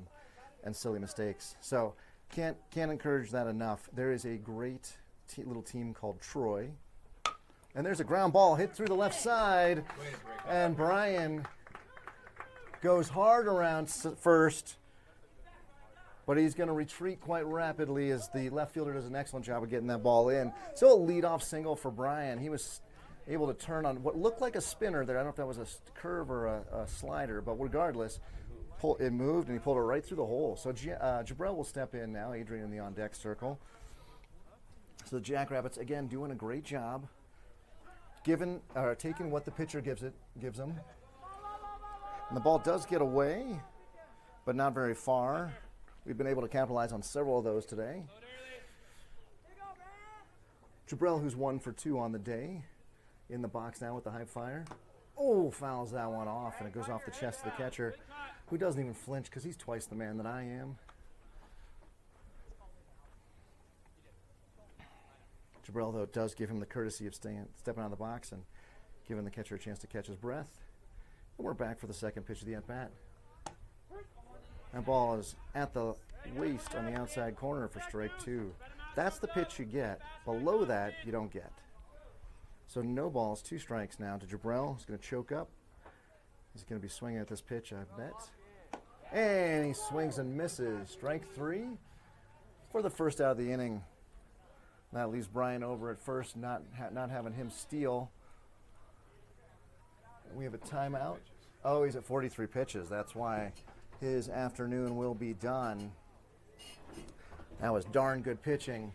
and silly mistakes. So can't encourage that enough. There is a great little team called Troy, and there's a ground ball hit through the left side, and Brian goes hard around first, but he's going to retreat quite rapidly as the left fielder does an excellent job of getting that ball in. So a leadoff single for Brian. He was able to turn on what looked like a spinner there. I don't know if that was a curve or a slider, but regardless, it moved, and he pulled it right through the hole. So Jabrell will step in now. Adrian in the on-deck circle. So the Jackrabbits, again, doing a great job. Taking what the pitcher gives them. And the ball does get away, but not very far. We've been able to capitalize on several of those today. Jabrell, who's 1 for 2 on the day, in the box now with the high flyer. Oh, fouls that one off, and it goes off the chest of the catcher, who doesn't even flinch because he's twice the man that I am. Jabrell, though, does give him the courtesy of stepping out of the box and giving the catcher a chance to catch his breath. And we're back for the second pitch of the at-bat. That ball is at the waist on the outside corner for strike 2. That's the pitch you get. Below that, you don't get. So no balls, 2 strikes now to Jabrell. He's going to choke up. He's going to be swinging at this pitch, I bet. And he swings and misses. Strike 3 for the first out of the inning. That leaves Brian over at first, not having him steal. We have a timeout. Oh, he's at 43 pitches. That's why his afternoon will be done. That was darn good pitching.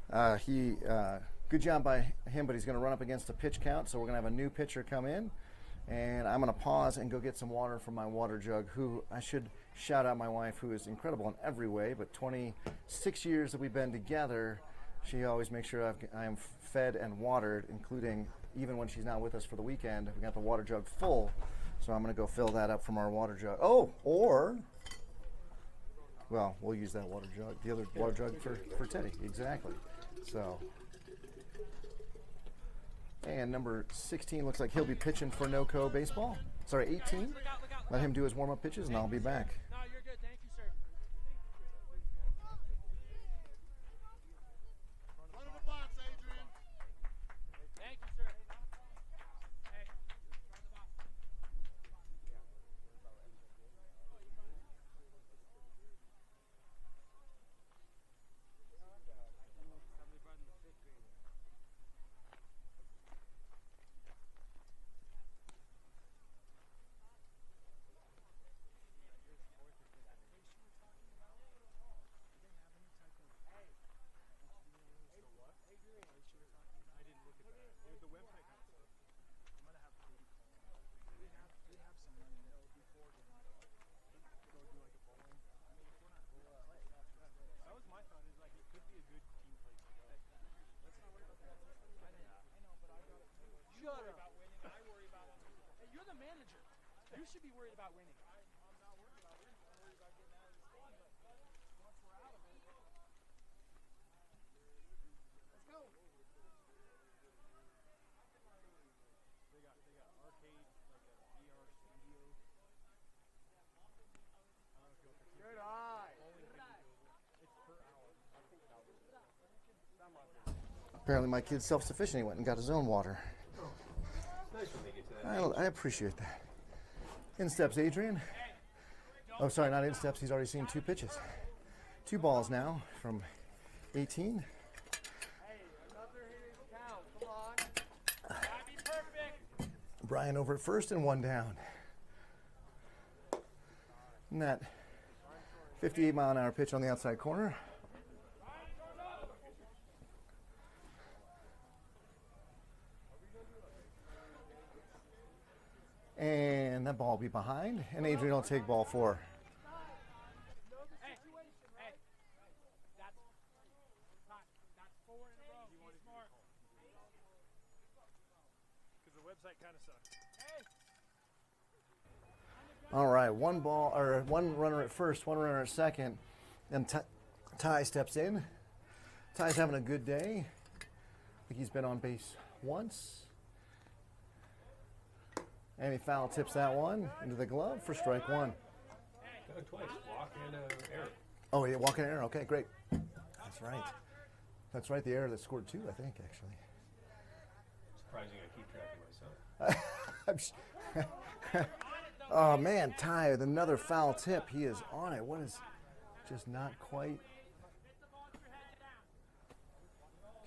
Good job by him, but he's going to run up against a pitch count, so we're going to have a new pitcher come in. And I'm going to pause and go get some water from my water jug, who I should shout out my wife, who is incredible in every way, but 26 years that we've been together, she always makes sure I am fed and watered, including even when she's not with us for the weekend. We got the water jug full, so I'm going to go fill that up from our water jug. Oh, well, we'll use that water jug, the other water jug for Teddy, exactly. So, and number 16 looks like he'll be pitching for NOCO baseball. Sorry, 18. Let him do his warm-up pitches, and I'll be back. No, you're good. Thank you, sir. Front of the box, Adrian. Thank you, sir. Hey, front of the box. Manager. You should be worried about winning. I'm not worried about winning. I'm worried about getting out of this thing. But once we're out of it, let's go. They got arcade, like a VR studio. Good eye. It's per hour. Apparently my kid's self-sufficient. He went and got his own water. Nice when they get to that. I appreciate that. In steps Adrian. Oh, sorry, not in steps. He's already seen 2 pitches. 2 balls now from 18. Hey, another hit count. Come on. Gotta be perfect. Brian over at first and 1 down. And that 58-mile-an-hour pitch on the outside corner. And that ball will be behind, and Adrian will take ball 4. Hey, that's 4 in a row. Be smart. Because the website kind of sucks. All right, 1 runner at first, 1 runner at second, and Ty steps in. Ty's having a good day. I think he's been on base once. And he foul tips that one into the glove for strike 1. Twice, walk and error. Oh, yeah, walking error. Okay, great. That's right. That's right, the error that scored 2, I think, actually. Surprising I keep track of myself. Oh, man, Ty with another foul tip. He is on it. What is just not quite.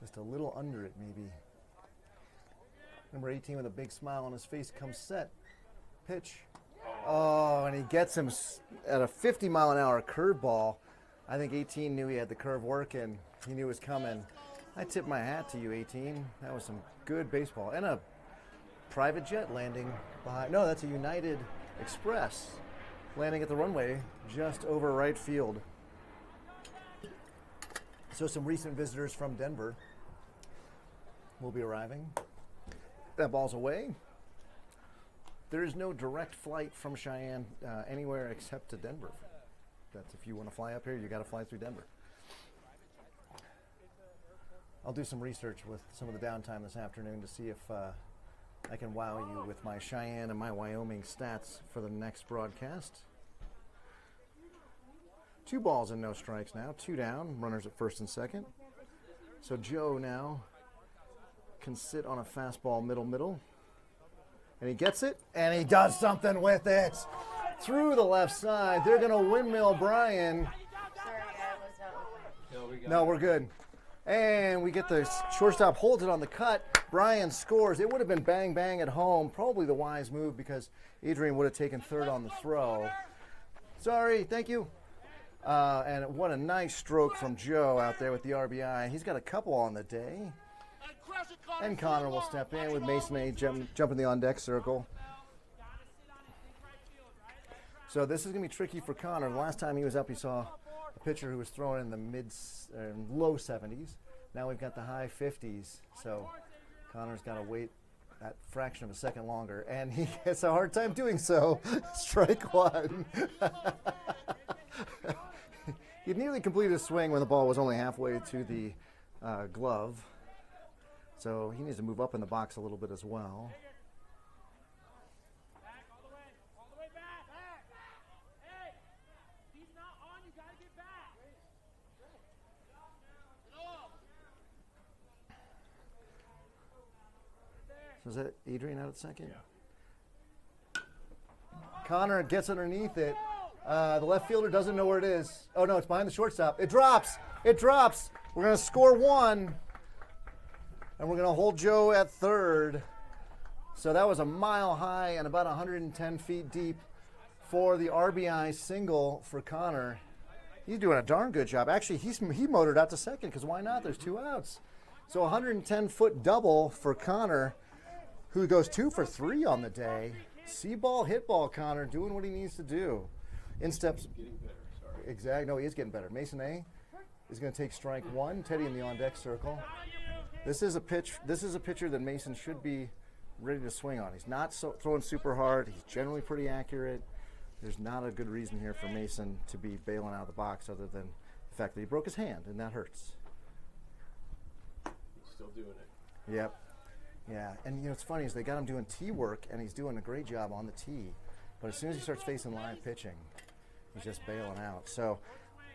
Just a little under it, maybe. Number 18 with a big smile on his face comes set. Pitch. Oh, and he gets him at a 50-mile-an-hour curveball. I think 18 knew he had the curve working. He knew it was coming. I tip my hat to you, 18. That was some good baseball. And a private jet landing behind. No, that's a United Express landing at the runway just over right field. So some recent visitors from Denver will be arriving. That ball's away. There is no direct flight from Cheyenne anywhere except to Denver. That's if you want to fly up here, you got to fly through Denver. I'll do some research with some of the downtime this afternoon to see if I can wow you with my Cheyenne and my Wyoming stats for the next broadcast. 2 balls and no strikes now. 2 down. Runners at first and second. So Joe now can sit on a fastball middle. And he gets it, and he does something with it. Through the left side. They're going to windmill Brian. Sorry, I was out. No, we're good. And we get the shortstop, holds it on the cut. Brian scores. It would have been bang, bang at home. Probably the wise move because Adrian would have taken third on the throw. Sorry, thank you. And what a nice stroke from Joe out there with the RBI. He's got a couple on the day. And Connor will step in with Mason A jump in the on-deck circle. So this is going to be tricky for Connor. The last time he was up, he saw a pitcher who was throwing in the low 70s. Now we've got the high 50s. So Connor's got to wait that fraction of a second longer. And he has a hard time doing so. Strike one. He nearly completed his swing when the ball was only halfway to the glove. So he needs to move up in the box a little bit as well. Back, all the way back. Hey, he's not on, you gotta get back. So is that Adrian out at second? Yeah. Connor gets underneath it. The left fielder doesn't know where it is. Oh no, it's behind the shortstop. It drops. We're going to score 1. And we're going to hold Joe at third. So that was a mile high and about 110 feet deep for the RBI single for Connor. He's doing a darn good job. Actually, he motored out to second because why not? There's 2 outs. So 110-foot double for Connor, who goes 2 for 3 on the day. See ball, hit ball, Connor, doing what he needs to do. In steps. Getting better, sorry. Exactly. No, he is getting better. Mason A is going to take strike 1. Teddy in the on-deck circle. This is a pitcher that Mason should be ready to swing on. He's not throwing super hard. He's generally pretty accurate. There's not a good reason here for Mason to be bailing out of the box other than the fact that he broke his hand, and that hurts. He's still doing it. Yep. Yeah, and you know what's funny is they got him doing tee work, and he's doing a great job on the tee. But as soon as he starts facing live pitching, he's just bailing out. So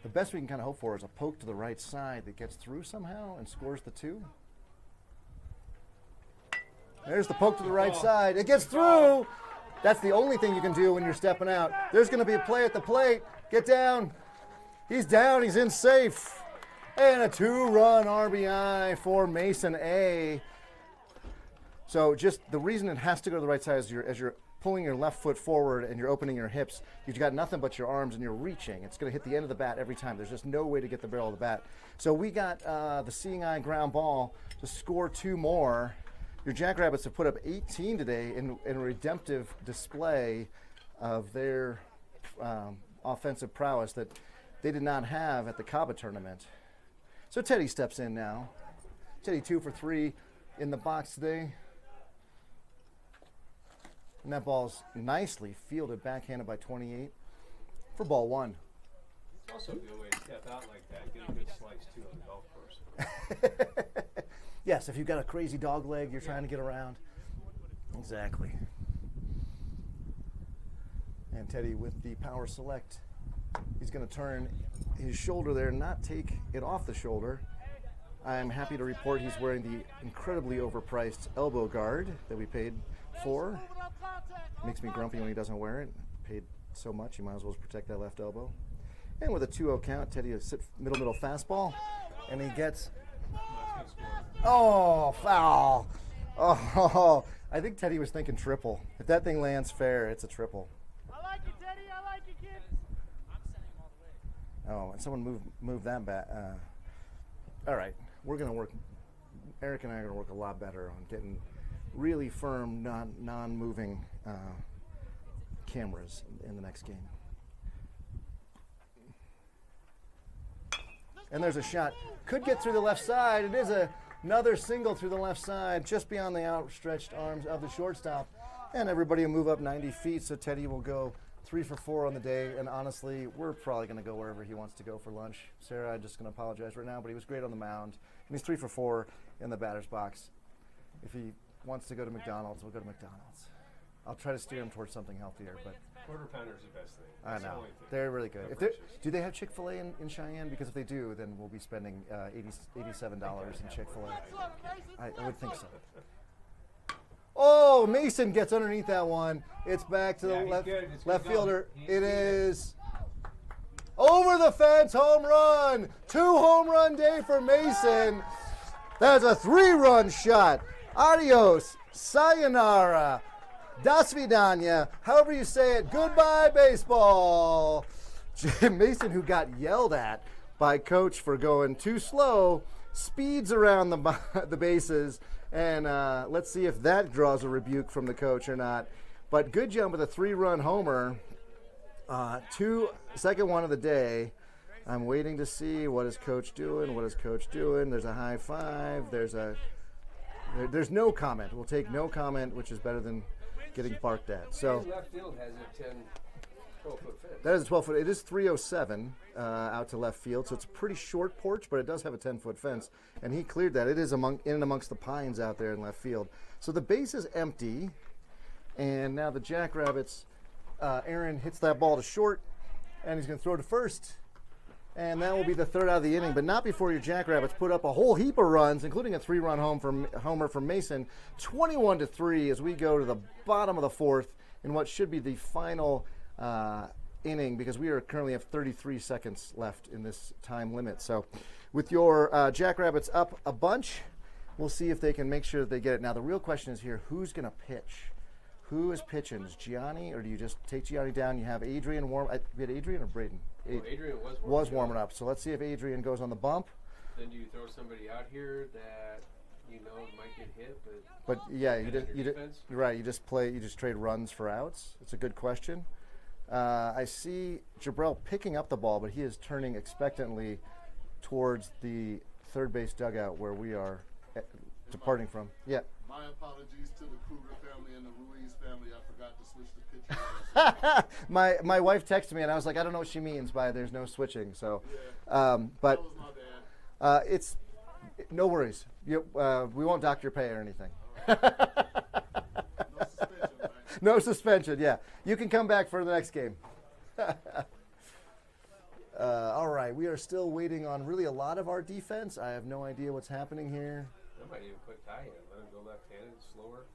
the best we can kind of hope for is a poke to the right side that gets through somehow and scores the 2. There's the poke to the right side. It gets through. That's the only thing you can do when you're stepping out. There's going to be a play at the plate. Get down. He's down. He's in safe. And a 2-run RBI for Mason A. So just the reason it has to go to the right side is as you're pulling your left foot forward and you're opening your hips, you've got nothing but your arms and you're reaching. It's going to hit the end of the bat every time. There's just no way to get the barrel of the bat. So we got the seeing eye ground ball to score 2 more. Your Jackrabbits have put up 18 today in a redemptive display of their offensive prowess that they did not have at the Caba tournament. So Teddy steps in now. Teddy 2 for 3 in the box today. And that ball's nicely fielded, backhanded by 28 for ball 1. It's also a good way to step out like that, get a good slice too on the golf course. Yes, if you've got a crazy dog leg you're trying to get around. Exactly. And Teddy with the power select. He's going to turn his shoulder there, not take it off the shoulder. I'm happy to report he's wearing the incredibly overpriced elbow guard that we paid for. Makes me grumpy when he doesn't wear it. Paid so much, you might as well protect that left elbow. And with a 2-0 count, Teddy will sit middle fastball, and he gets, oh, foul. Oh, I think Teddy was thinking triple. If that thing lands fair, it's a triple. I like it, Teddy. I like it, kid. I'm sending him all the way. Oh, and someone move that back. All right, we're gonna work. Eric and I are gonna work a lot better on getting really firm, non-moving cameras in the next game. And there's a shot. Could get through the left side. It is another single through the left side, just beyond the outstretched arms of the shortstop. And everybody will move up 90 feet, so Teddy will go 3 for 4 on the day. And honestly, we're probably going to go wherever he wants to go for lunch. Sarah, I'm just going to apologize right now, but he was great on the mound. And he's 3 for 4 in the batter's box. If he wants to go to McDonald's, we'll go to McDonald's. I'll try to steer him towards something healthier, but Quarter pounder's the best thing. I That's the know. only thing. They're really good. No If they're- precious. do they have Chick-fil-A in Cheyenne? Because if they do, then we'll be spending $87 in Chick-fil-A. I would think so. Oh, Mason gets underneath that one. It's back to the Yeah, he's left, good. It's left good going. fielder. He's It good. is over the fence, home run. 2 home run day for Mason. That's a 3-run shot. Adios, sayonara, das vidanya, however you say it. Goodbye, baseball. Jim Mason, who got yelled at by coach for going too slow, speeds around the bases, and let's see if that draws a rebuke from the coach or not. But good jump with a 3-run homer. Second one of the day. I'm waiting to see what is coach doing. What is coach doing? There's a high five. There's no comment. We'll take no comment, which is better than getting barked at. So Left field has a 10, 12-foot fence. that is a 12-foot. It is 307 out to left field, so it's a pretty short porch, but it does have a 10-foot fence, and he cleared that. It is in and amongst the pines out there in left field. So the base is empty, and now the Jackrabbits. Aaron hits that ball to short, and he's going to throw to first. And that will be the third out of the inning, but not before your Jackrabbits put up a whole heap of runs, including a 3-run homer from Mason, 21-3 as we go to the bottom of the fourth in what should be the final inning, because we are currently have 33 seconds left in this time limit. So with your Jackrabbits up a bunch, we'll see if they can make sure that they get it. Now the real question is here, who's going to pitch? Who is pitching? Is Gianni, or do you just take Gianni down? You have Adrian warm. We had Adrian or Braden? Well, Adrian Was warming up. So let's see if Adrian goes on the bump. Then do you throw somebody out here that you know might get hit, But yeah, And under defense? you're right. You just trade runs for outs. It's a good question. I see Jabrell picking up the ball, but he is turning expectantly towards the third base dugout where we are departing from. Yeah. My apologies to the Kruger family and the Ruiz family. I forgot to switch the pitcher. my wife texted me and I was like, I don't know what she means by there's no switching. So, That but was my bad. it's no worries. We won't dock your pay or anything. No suspension, man. No suspension. Yeah, you can come back for the next game. All right, we are still waiting on really a lot of our defense. I have no idea what's happening here. I might even put Ty in. Let him go left-handed, slower.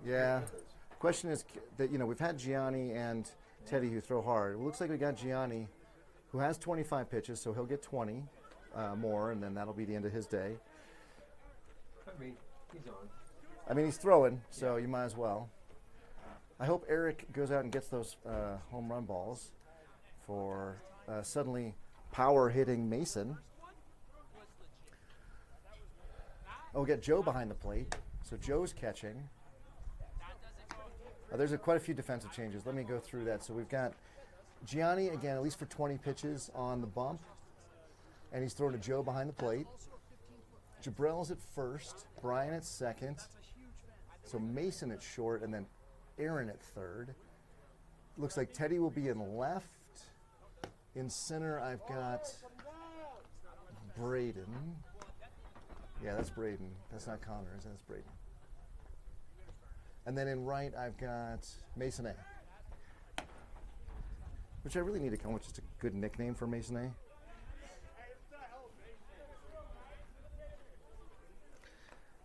Yeah. Make a difference. Question is that we've had Gianni and Teddy who throw hard. It looks like we got Gianni, who has 25 pitches, so he'll get 20 more, and then that'll be the end of his day. I mean, he's on. I mean, he's throwing, so you might as well. I hope Eric goes out and gets those home run balls for suddenly power hitting Mason. Oh, we got Joe behind the plate, so Joe's catching. There's quite a few defensive changes. Let me go through that. So we've got Gianni, again, at least for 20 pitches on the bump, and he's throwing to Joe behind the plate. Jabrell's at first, Brian at second, so Mason at short, and then Aaron at third. Looks like Teddy will be in left. In center, I've got Braden. Yeah, that's Braden. That's not Connors. That's Braden. And then in right, I've got Mason A. Which I really need to come with just a good nickname for Mason A.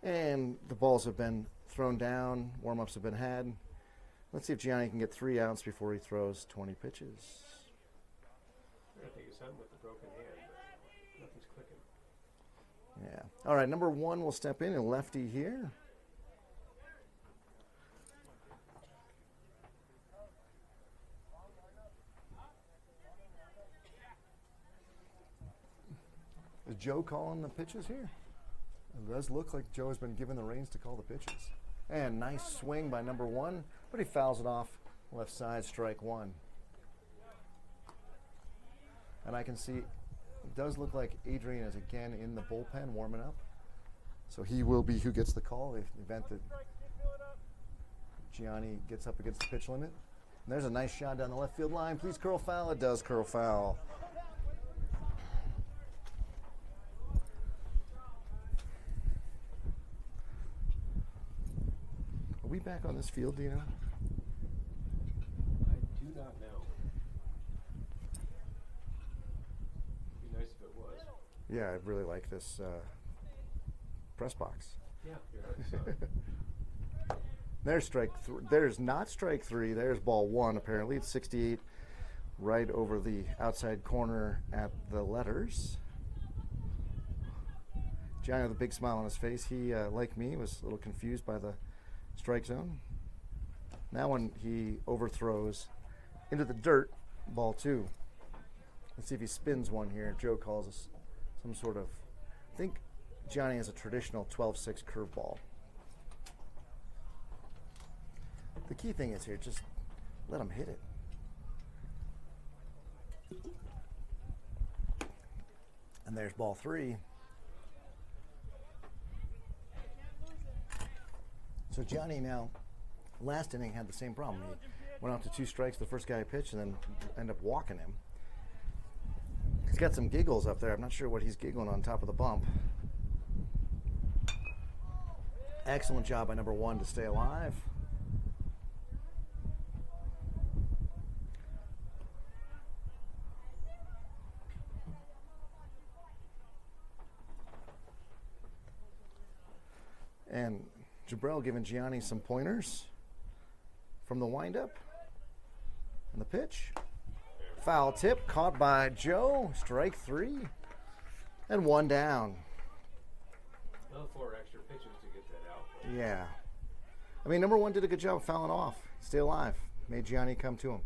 And the balls have been thrown down. Warm-ups have been had. Let's see if Gianni can get 3 outs before he throws 20 pitches. I think it's something with the broken hand, but nothing's clicking. Yeah. All right, number 1 will step in, a lefty here. Joe calling the pitches here? It does look like Joe has been given the reins to call the pitches. And nice swing by number 1, but he fouls it off left side, strike 1. And I can see it does look like Adrian is again in the bullpen warming up. So he will be who gets the call in the event that Gianni gets up against the pitch limit. And there's a nice shot down the left field line. Please curl foul. It does curl foul. Are we back on this field, do you know? I do not know. It'd be nice if it was. Yeah, I really like this press box. Yeah, you're right. There's strike. There's not strike 3. There's ball 1. Apparently, it's 68, right over the outside corner at the letters. Gianni with a big smile on his face. He, like me, was a little confused by the strike zone. Now, when he overthrows into the dirt, ball 2. Let's see if he spins one here. Joe calls us some sort of. I think Gianni has a traditional 12-6 curveball. The key thing is here, just let him hit it. And there's ball 3. So Gianni now, last inning had the same problem. He went out to 2 strikes the first guy pitched and then ended up walking him. He's got some giggles up there. I'm not sure what he's giggling on top of the bump. Excellent job by number 1 to stay alive. And Jabrell giving Gianni some pointers from the windup and the pitch. Foul tip caught by Joe. Strike 3 and 1 down. Well, 4 extra pitches to get that out. Yeah. I mean, number 1 did a good job of fouling off. Stay alive. Made Gianni come to him.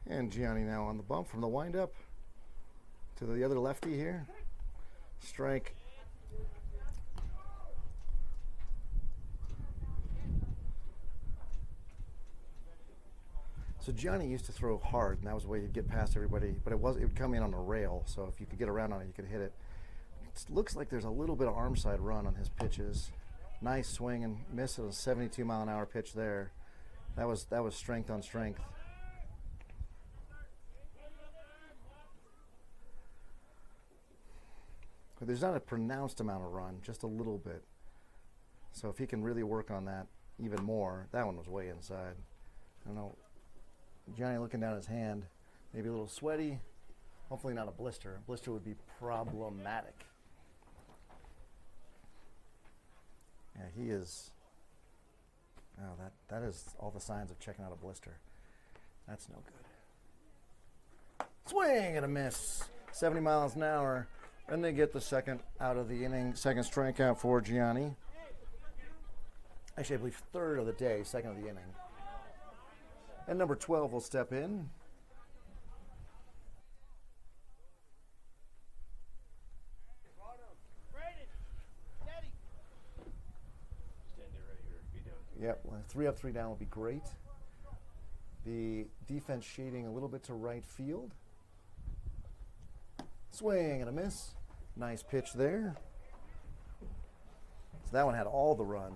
And Gianni now on the bump from the windup to the other lefty here. Strike. So Gianni used to throw hard, and that was the way he'd get past everybody. But it would come in on a rail, so if you could get around on it, you could hit it. It looks like there's a little bit of arm side run on his pitches. Nice swing and miss. It was a 72-mile-an-hour pitch there. That was strength on strength. But there's not a pronounced amount of run, just a little bit. So if he can really work on that even more, that one was way inside. I don't know. Gianni looking down his hand, maybe a little sweaty. Hopefully not a blister. A blister would be problematic. Yeah, he is. Oh, that is all the signs of checking out a blister. That's no good. Swing and a miss. 70 miles an hour. And they get the second out of the inning, second strikeout for Gianni. Actually, I believe third of the day, second of the inning. And number 12 will step in. Stand there right here. Be down. Yep, well, 3 up, 3 down will be great. The defense shading a little bit to right field. Swing and a miss. Nice pitch there. So that one had all the run.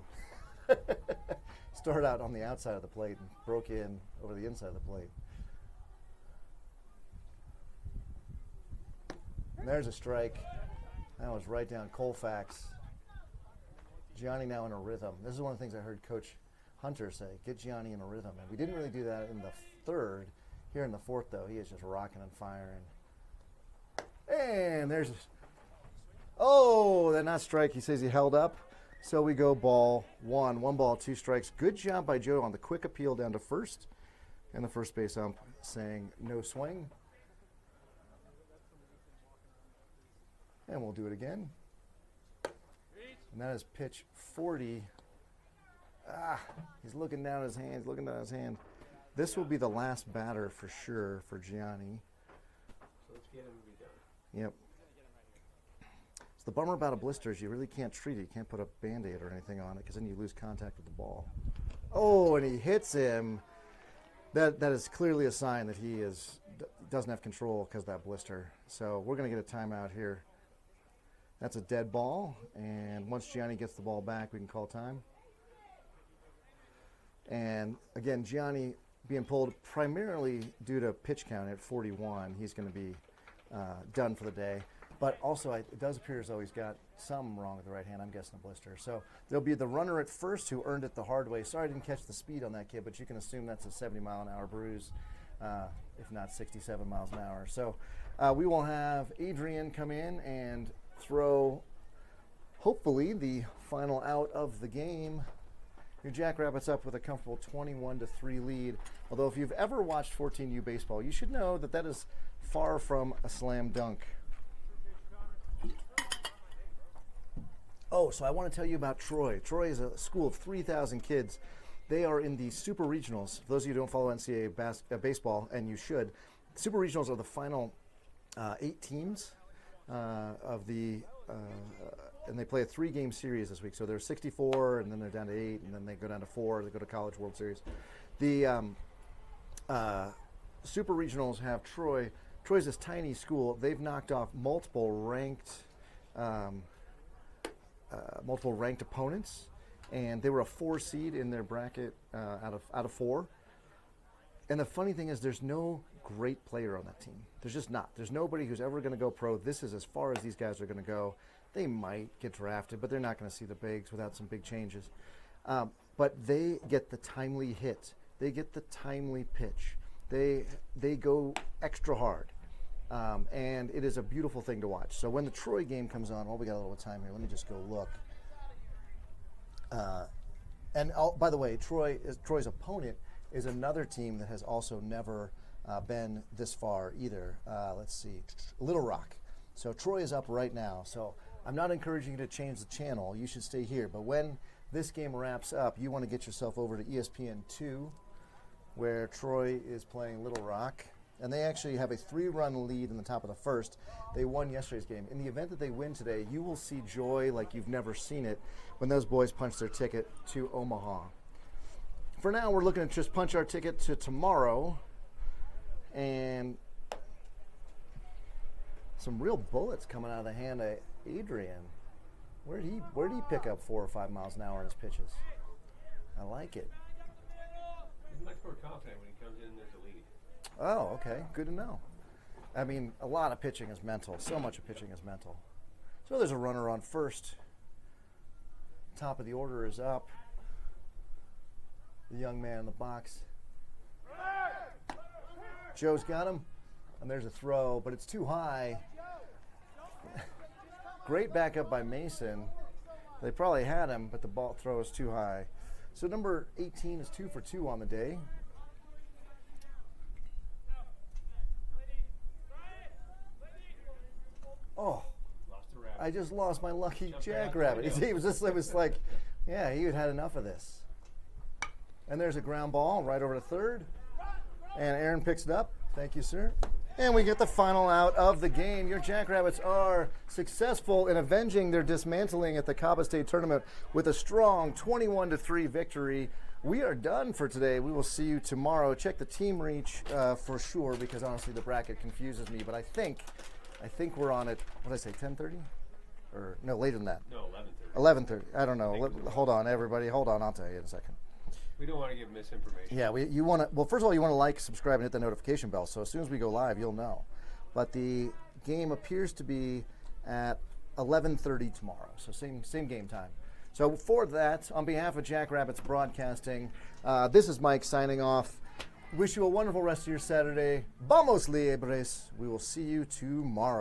Started out on the outside of the plate and broke in over the inside of the plate. And there's a strike. That was right down Colfax. Gianni now in a rhythm. This is one of the things I heard Coach Hunter say. Get Gianni in a rhythm. And we didn't really do that in the third. Here in the fourth, though, he is just rocking and firing. And there's, oh, that not strike. He says he held up. So we go ball 1. 1 ball, 2 strikes. Good job by Joe on the quick appeal down to first. And the first base ump saying no swing. And we'll do it again. And that is pitch 40. He's looking down at his hand. This will be the last batter for sure for Gianni. So let's get him to be done. Yep. So the bummer about a blister is you really can't treat it. You can't put a Band-Aid or anything on it because then you lose contact with the ball. Oh, and he hits him. That is clearly a sign that he doesn't have control because of that blister. So we're going to get a timeout here. That's a dead ball, and once Gianni gets the ball back, we can call time. And again, Gianni being pulled primarily due to pitch count at 41. He's going to be done for the day. But also, it does appear as though he's got something wrong with the right hand. I'm guessing a blister. So there'll be the runner at first who earned it the hard way. Sorry I didn't catch the speed on that kid, but you can assume that's a 70-mile-an-hour bruise, if not 67 miles an hour. So we will have Adrian come in and throw, hopefully, the final out of the game. Your Jackrabbits up with a comfortable 21-3 lead. Although if you've ever watched 14U baseball, you should know that is far from a slam dunk. Oh, so I want to tell you about Troy. Troy is a school of 3,000 kids. They are in the Super Regionals. For those of you who don't follow NCAA baseball, and you should, Super Regionals are the final 8 teams of the, and they play a 3-game series this week. So there's 64, and then they're down to 8, and then they go down to 4. They go to College World Series. The Super Regionals have Troy. Troy's this tiny school. They've knocked off multiple ranked opponents, and they were a 4 seed in their bracket out of 4. And the funny thing is, there's no great player on that team. There's just not. There's nobody who's ever going to go pro. This is as far as these guys are going to go. They might get drafted, but they're not going to see the bigs without some big changes. But they get the timely hit. They get the timely pitch. They go extra hard. And it is a beautiful thing to watch. So when the Troy game comes on, we got a little time here. Let me just go look. By the way, Troy's opponent is another team that has also never been this far either. Let's see, Little Rock. So Troy is up right now. So I'm not encouraging you to change the channel. You should stay here. But when this game wraps up, you want to get yourself over to ESPN2, where Troy is playing Little Rock. And they actually have a 3-run lead in the top of the first. They won yesterday's game. In the event that they win today, you will see joy like you've never seen it when those boys punch their ticket to Omaha. For now, we're looking to just punch our ticket to tomorrow. And some real bullets coming out of the hand of Adrian. Where'd he pick up 4 or 5 miles an hour in his pitches? I like it. He's much more confident when he comes in and there's a lead. Oh, okay. Good to know. I mean, a lot of pitching is mental. So much of pitching is mental. So there's a runner on first. Top of the order is up. The young man in the box. Joe's got him. And there's a throw, but it's too high. Great backup by Mason. They probably had him, but the ball throw is too high. So number 18 is 2 for 2 on the day. Oh, I just lost my lucky Jackrabbit. It was like, yeah, he had enough of this. And there's a ground ball right over to third. And Aaron picks it up. Thank you, sir. And we get the final out of the game. Your Jackrabbits are successful in avenging their dismantling at the Cabo State Tournament with a strong 21-3 victory. We are done for today. We will see you tomorrow. Check the team reach for sure, because honestly the bracket confuses me. But I think we're on at, what did I say, 10:30? Or no, later than that. No, 11:30. 11:30. I don't know. Hold on, everybody. Hold on. I'll tell you in a second. We don't want to give misinformation. Yeah, you want to. Well, first of all, you want to like, subscribe, and hit the notification bell. So as soon as we go live, you'll know. But the game appears to be at 11:30 tomorrow. So same game time. So for that, on behalf of Jackrabbits Broadcasting, this is Mike signing off. Wish you a wonderful rest of your Saturday. Vamos Liebres. We will see you tomorrow.